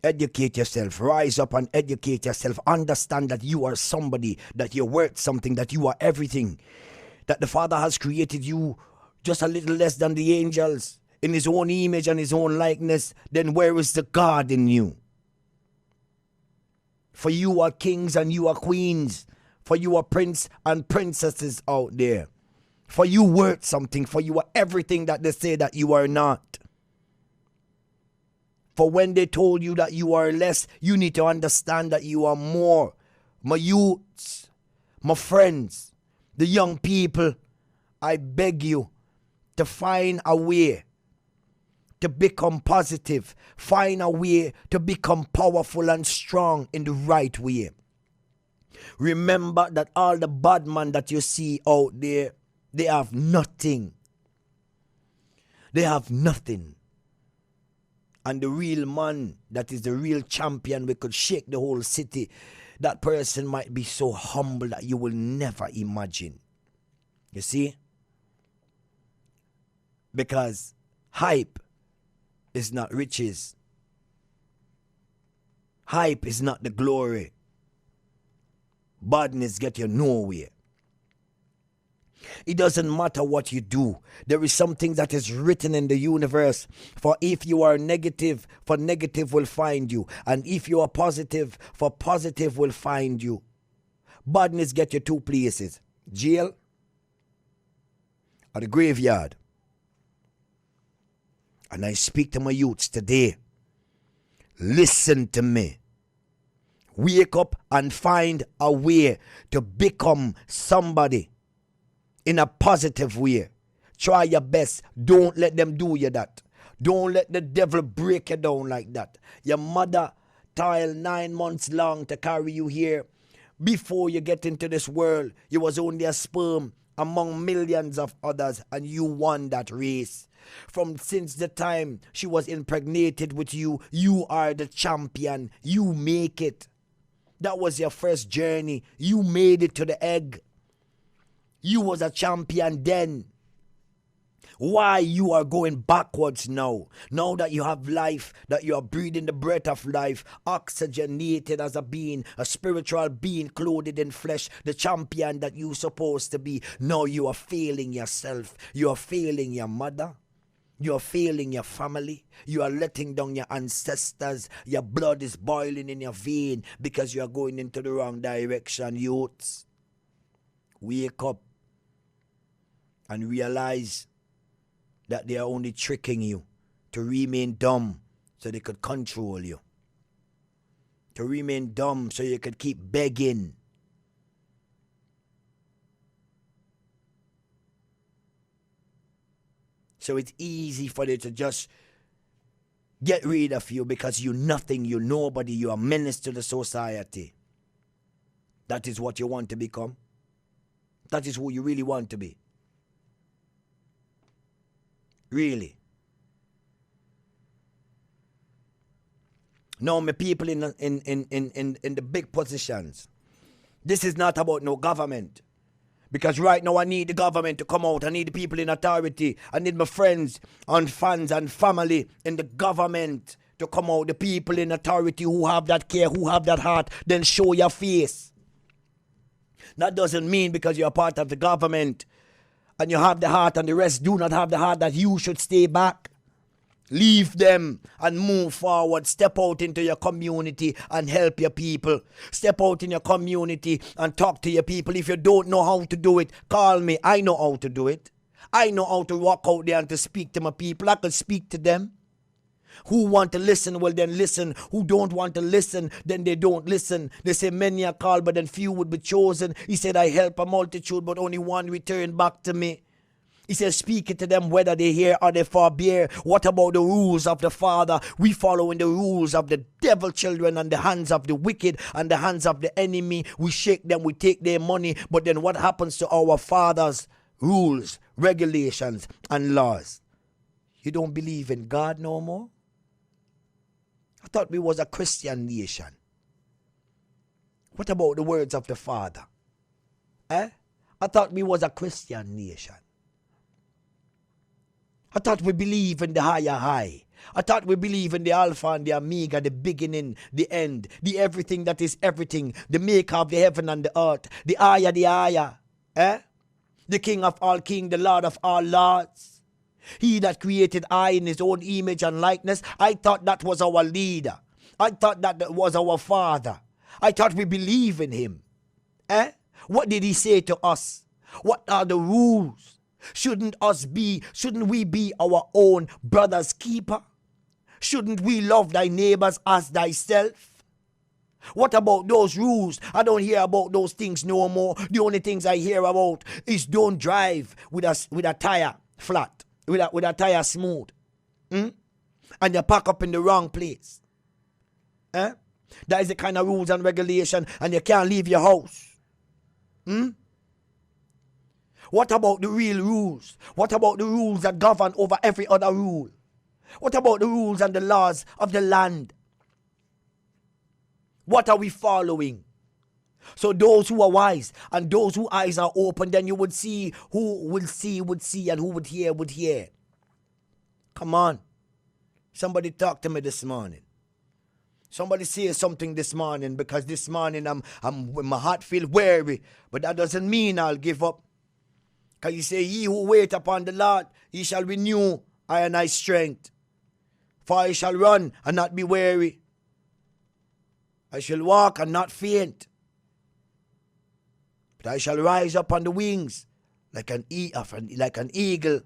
Educate yourself. Rise up and educate yourself. Understand that you are somebody, that you're worth something, that you are everything. That the Father has created you just a little less than the angels in his own image and his own likeness. Then where is the God in you? For you are kings and you are queens. For you are prince and princesses out there. For you worth something. For you are everything that they say that you are not. For when they told you that you are less, you need to understand that you are more. My youths, my friends, the young people, I beg you to find a way to become positive. Find a way to become powerful and strong in the right way. Remember that all the bad men that you see out there, they have nothing. They have nothing. And the real man, that is the real champion, we could shake the whole city. That person might be so humble that you will never imagine. You see? Because hype is not riches. Hype is not the glory. Badness get you nowhere. It doesn't matter what you do. There is something that is written in the universe. For if you are negative, for negative will find you. And if you are positive, for positive will find you. Badness get you two places. Jail or the graveyard. And I speak to my youths today. Listen to me. Wake up and find a way to become somebody in a positive way. Try your best. Don't let them do you that. Don't let the devil break you down like that. Your mother toiled 9 months long to carry you here. Before you get into this world, you was only a sperm among millions of others, and you won that race. Since the time she was impregnated with you, you are the champion. You make it. That was your first journey. You made it to the egg. You was a champion then. Why you are going backwards now? Now that you have life, that you are breathing the breath of life, oxygenated as a being, a spiritual being clothed in flesh, the champion that you supposed to be. Now you are failing yourself. You are failing your mother. You are failing your family. You are letting down your ancestors. Your blood is boiling in your vein because you are going into the wrong direction, youths. Wake up and realize that they are only tricking you to remain dumb so they could control you. To remain dumb so you could keep begging. So it's easy for them to just get rid of you because you're nothing, you're nobody, you're a menace to the society. That is what you want to become. That is who you really want to be. Really. Now, my people in the big positions, this is not about no government. Because right now I need the government to come out. I need the people in authority. I need my friends and fans and family in the government to come out. The people in authority who have that care, who have that heart, then show your face. That doesn't mean because you're part of the government and you have the heart and the rest do not have the heart, that you should stay back. Leave them and move forward. Step out into your community and help your people. Step out in your community and talk to your people. If you don't know how to do it, call me. I know how to do it. I know how to walk out there and to speak to my people. I can speak to them. Who want to listen, well then listen. Who don't want to listen, then they don't listen. They say many are called, but then few would be chosen. He said, I help a multitude, but only one return back to me. He says, speak it to them whether they hear or they forbear. What about the rules of the Father? We follow in the rules of the devil children and the hands of the wicked and the hands of the enemy. We shake them, we take their money. But then what happens to our Father's rules, regulations, and laws? You don't believe in God no more? I thought we was a Christian nation. What about the words of the Father? I thought we was a Christian nation. I thought we believe in the higher high. I thought we believe in the Alpha and the Omega, the beginning, the end, the everything that is everything, the maker of the heaven and the earth, the higher, the King of all kings, the Lord of all lords. He that created I in his own image and likeness. I thought that was our leader. I thought that was our Father. I thought we believe in him. What did he say to us? What are the rules? Shouldn't we be our own brother's keeper? Shouldn't we love thy neighbors as thyself? What about those rules? I don't hear about those things no more. The only things I hear about is don't drive with a tire flat, with a tire smooth. And you park up in the wrong place. That is the kind of rules and regulation, and you can't leave your house. What about the real rules? What about the rules that govern over every other rule? What about the rules and the laws of the land? What are we following? So those who are wise and those whose eyes are open, then you would see, who would see, and who would hear. Come on. Somebody talk to me this morning. Somebody say something this morning, because this morning my heart feels weary, but that doesn't mean I'll give up. Because you say, ye who wait upon the Lord, he shall renew I strength. For I shall run and not be weary. I shall walk and not faint. But I shall rise up on the wings like an eagle.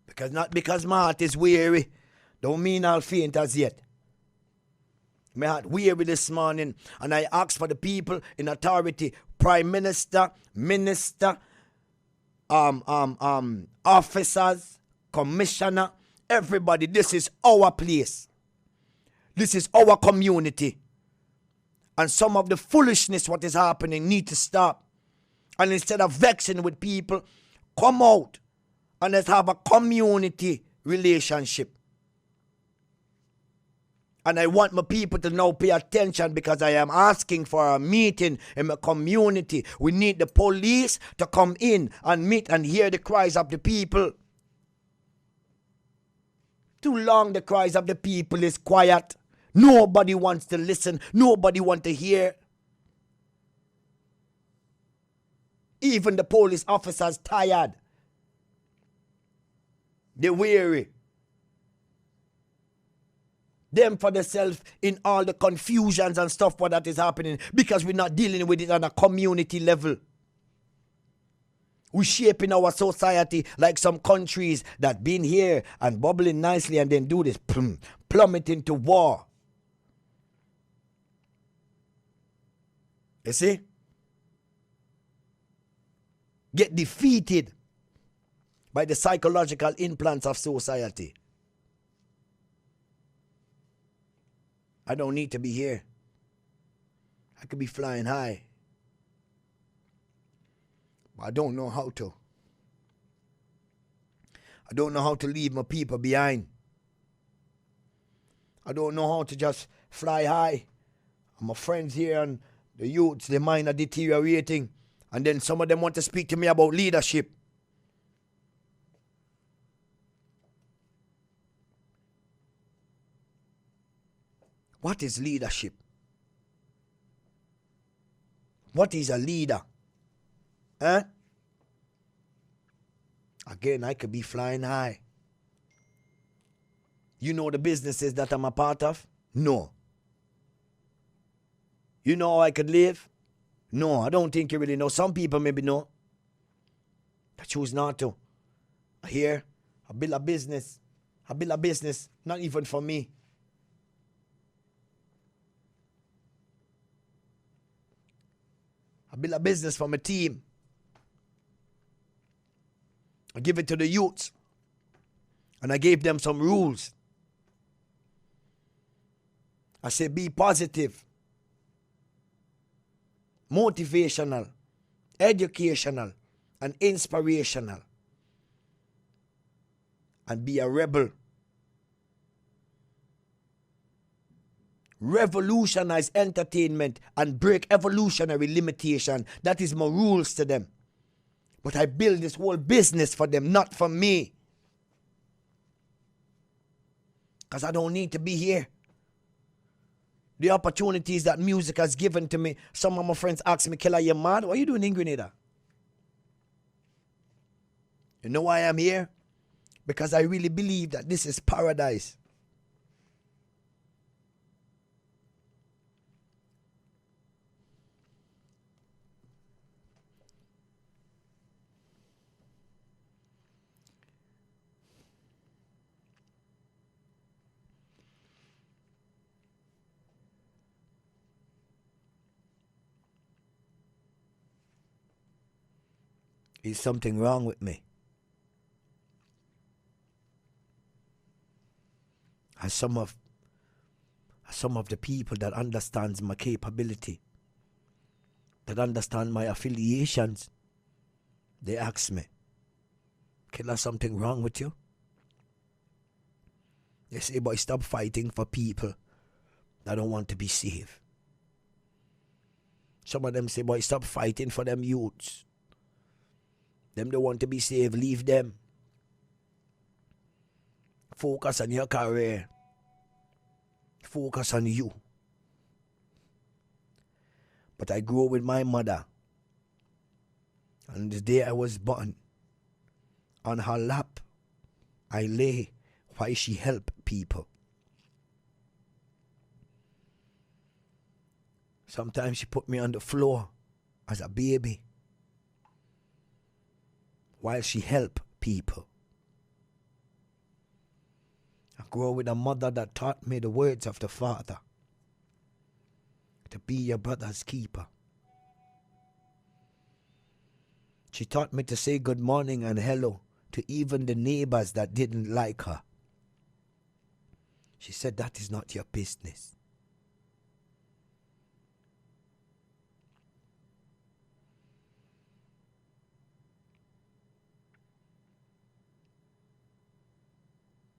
Because my heart is weary, don't mean I'll faint as yet. My heart weary this morning, and I ask for the people in authority, prime minister, officers, commissioner, everybody. This is our place. This is our community. And some of the foolishness what is happening need to stop. And instead of vexing with people, come out and let's have a community relationship. And I want my people to now pay attention, because I am asking for a meeting in my community. We need the police to come in and meet and hear the cries of the people. Too long the cries of the people is quiet. Nobody wants to listen. Nobody wants to hear. Even the police officers tired. They're weary. Them for themselves in all the confusions and stuff what that is happening, because we're not dealing with it on a community level. We're shaping our society like some countries that been here and bubbling nicely and then do this plummet into war. You see? Get defeated by the psychological implants of society. I don't need to be here. I could be flying high. But I don't know how to. I don't know how to leave my people behind. I don't know how to just fly high. And my friends here and the youths, their mind are deteriorating. And then some of them want to speak to me about leadership. What is leadership? What is a leader? Again, I could be flying high. You know the businesses that I'm a part of? No. You know how I could live? No, I don't think you really know. Some people maybe know. I choose not to. Here, I build a business. I build a business, not even for me. I build a business for my team. I give it to the youths. And I gave them some rules. I say be positive, motivational, educational, and inspirational. And be a rebel. Revolutionize entertainment and break evolutionary limitation. That is my rules to them. But I build this whole business for them, not for me. Because I don't need to be here. The opportunities that music has given to me. Some of my friends ask me, Killa, you mad? What are you doing in Grenada? You know why I'm here? Because I really believe that this is paradise. Is something wrong with me? As some of the people that understands my capability, that understand my affiliations, they ask me, Killa, something wrong with you? They say, boy, stop fighting for people that don't want to be saved. Some of them say, boy, stop fighting for them youths. Them don't want to be saved, leave them. Focus on your career. Focus on you. But I grew up with my mother. And the day I was born, on her lap, I lay while she helped people. Sometimes she put me on the floor as a baby while she helped people. I grew up with a mother that taught me the words of the Father, to be your brother's keeper. She taught me to say good morning and hello to even the neighbors that didn't like her. She said, that is not your business.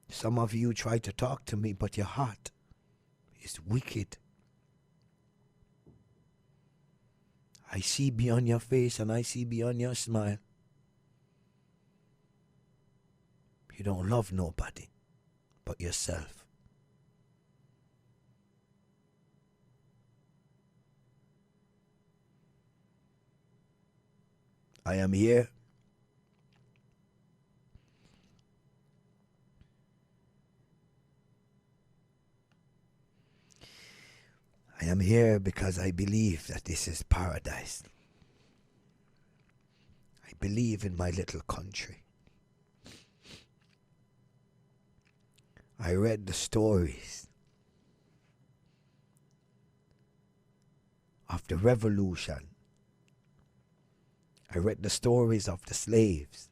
Some of you try to talk to me, but your heart is wicked. I see beyond your face and I see beyond your smile. You don't love nobody but yourself. I am here. I am here because I believe that this is paradise. I believe in my little country. I read the stories of the revolution. I read the stories of the slaves.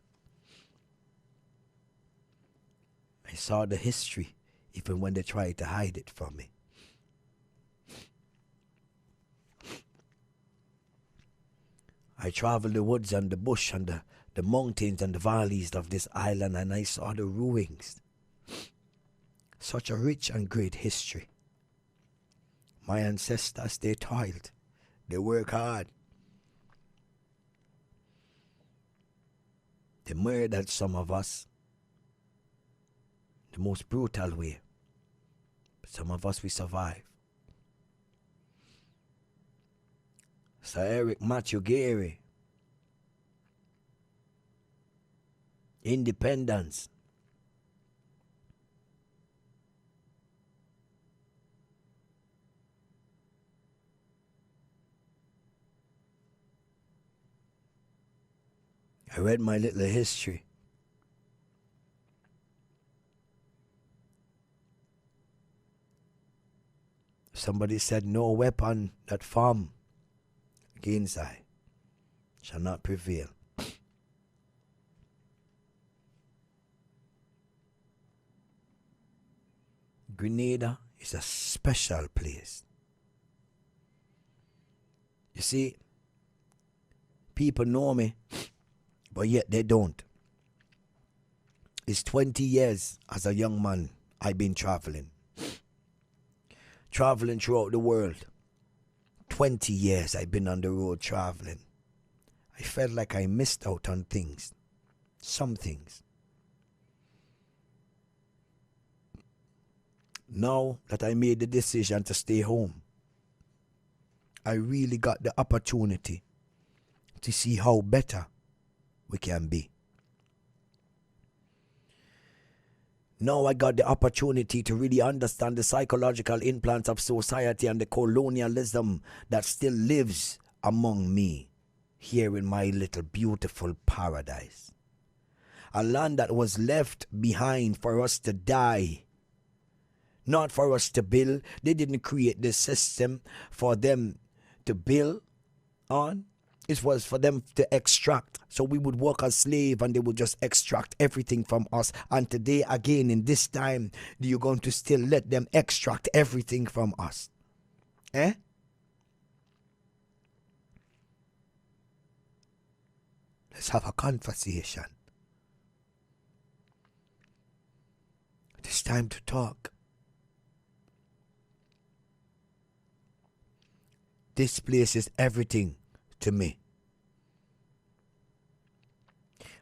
I saw the history, even when they tried to hide it from me. I traveled the woods and the bush and the mountains and the valleys of this island, and I saw the ruins. Such a rich and great history. My ancestors, they toiled. They worked hard. They murdered some of us the most brutal way. But some of us, we survived. Sir Eric Matthew Gary, Independence. I read my little history. Somebody said, no weapon that form against I shall not prevail. Grenada is a special place. You see, people know me, but yet they don't. It's 20 years as a young man I've been traveling throughout the world. 20 years I've been on the road traveling. I felt like I missed out on things. Some things. Now that I made the decision to stay home, I really got the opportunity to see how better we can be. Now I got the opportunity to really understand the psychological implants of society and the colonialism that still lives among me here in my little beautiful paradise. A land that was left behind for us to die, not for us to build. They didn't create this system for them to build on. It was for them to extract. So we would work as slaves and they would just extract everything from us. And today, again, in this time, you're going to still let them extract everything from us. Eh? Let's have a conversation. It's time to talk. This place is everything to me.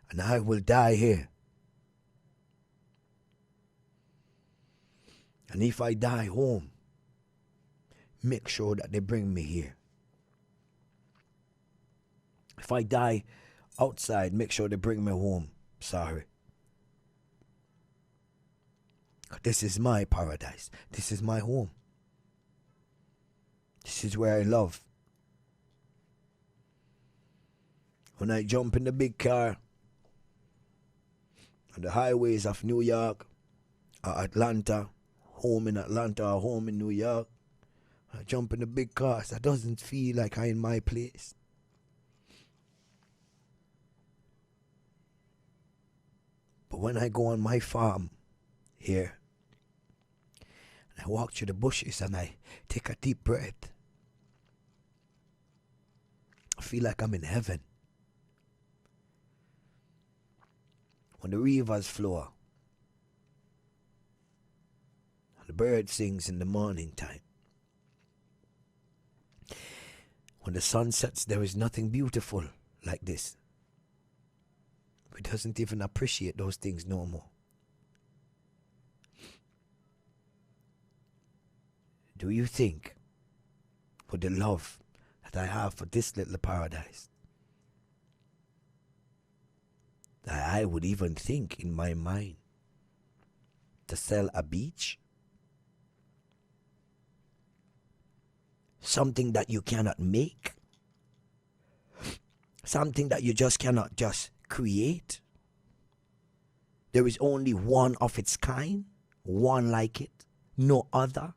And I will die here. And if I die home, make sure that they bring me here. If I die outside, make sure they bring me home. Sorry. This is my paradise. This is my home. This is where I love. When I jump in the big car on the highways of New York or Atlanta, home in Atlanta or home in New York, I jump in the big cars, that doesn't feel like I'm in my place. But when I go on my farm here, and I walk through the bushes and I take a deep breath, I feel like I'm in heaven. When the rivers flow, and the bird sings in the morning time, when the sun sets, there is nothing beautiful like this. We doesn't even appreciate those things no more. Do you think, with the love that I have for this little paradise, that I would even think in my mind to sell a beach? Something that you cannot make? Something that you just cannot just create? There is only one of its kind, one like it, no other.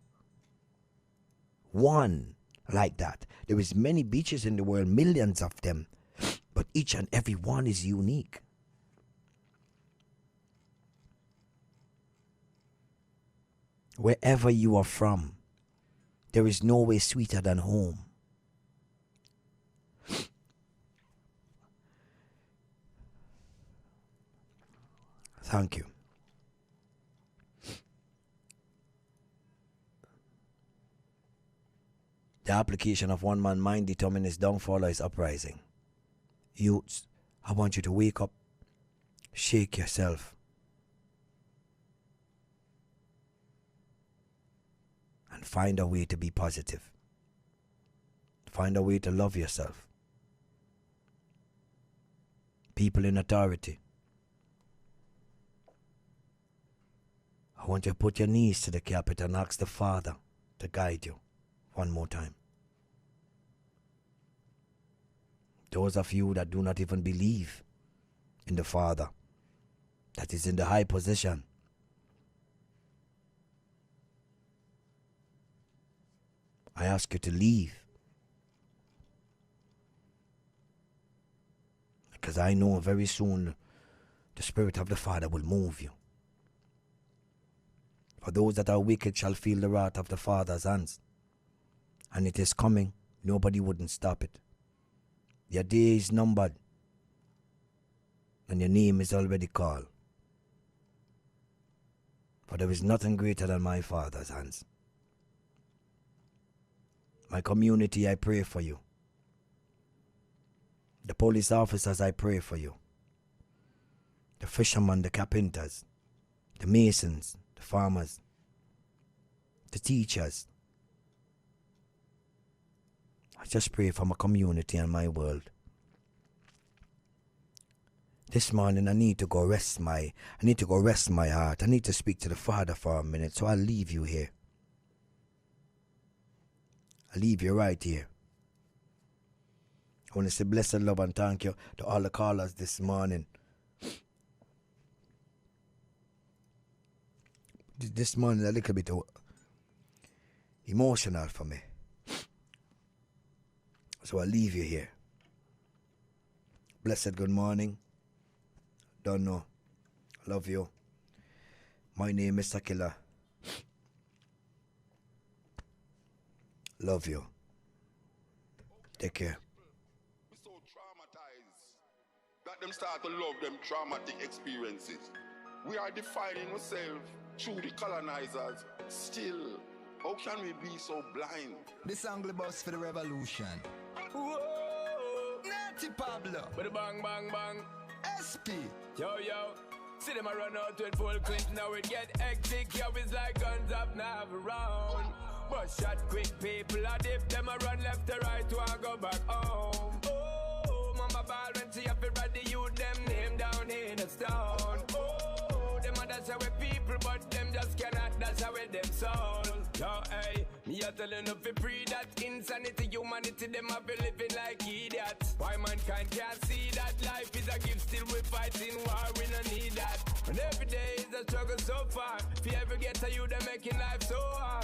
One like that. There is many beaches in the world, millions of them, but each and every one is unique. Wherever you are from, there is no way sweeter than home. Thank you. The application of one man's mind determines his downfall or his uprising. Youths, I want you to wake up, shake yourself, and find a way to be positive. Find a way to love yourself. People in authority, I want you to put your knees to the carpet and ask the Father to guide you one more time. Those of you that do not even believe in the Father that is in the high position, I ask you to leave. Because I know very soon the Spirit of the Father will move you. For those that are wicked shall feel the wrath of the Father's hands. And it is coming. Nobody wouldn't stop it. Your day is numbered. And your name is already called. For there is nothing greater than my Father's hands. My community, I pray for you. The police officers, I pray for you. The fishermen, the carpenters, the masons, the farmers, the teachers. I just pray for my community and my world. This morning I need to go rest my heart. I need to speak to the Father for a minute, so I'll leave you here. I'll leave you right here. I want to say blessed love and thank you to all the callers this morning. This morning a little bit emotional for me. So I'll leave you here. Blessed good morning. Don't know. Love you. My name is Mr.Killa. Love you. Take care. We're so traumatized that them start to love them traumatic experiences. We are defining ourselves through the colonizers. Still, how can we be so blind? This angle bus for the revolution. Whoa, Natty Pablo. With a bang, bang, bang. SP. Yo, yo. See them a run out with full clip. Now it get hectic. Yo, it's like guns up now around. But shot quick people. I dip them a run left to right to I go back home. Oh, mama ball when she up it ready. You them name down in the stone. Oh, them a dash away people. But them just cannot dash away them soul. Yo, hey, me a telling up for free that insanity, humanity, them a be living like idiots. Why mankind can't see that life is a gift, still we fighting war, we no need that. And every day is a struggle so far. If you ever get to you, they making life so hard.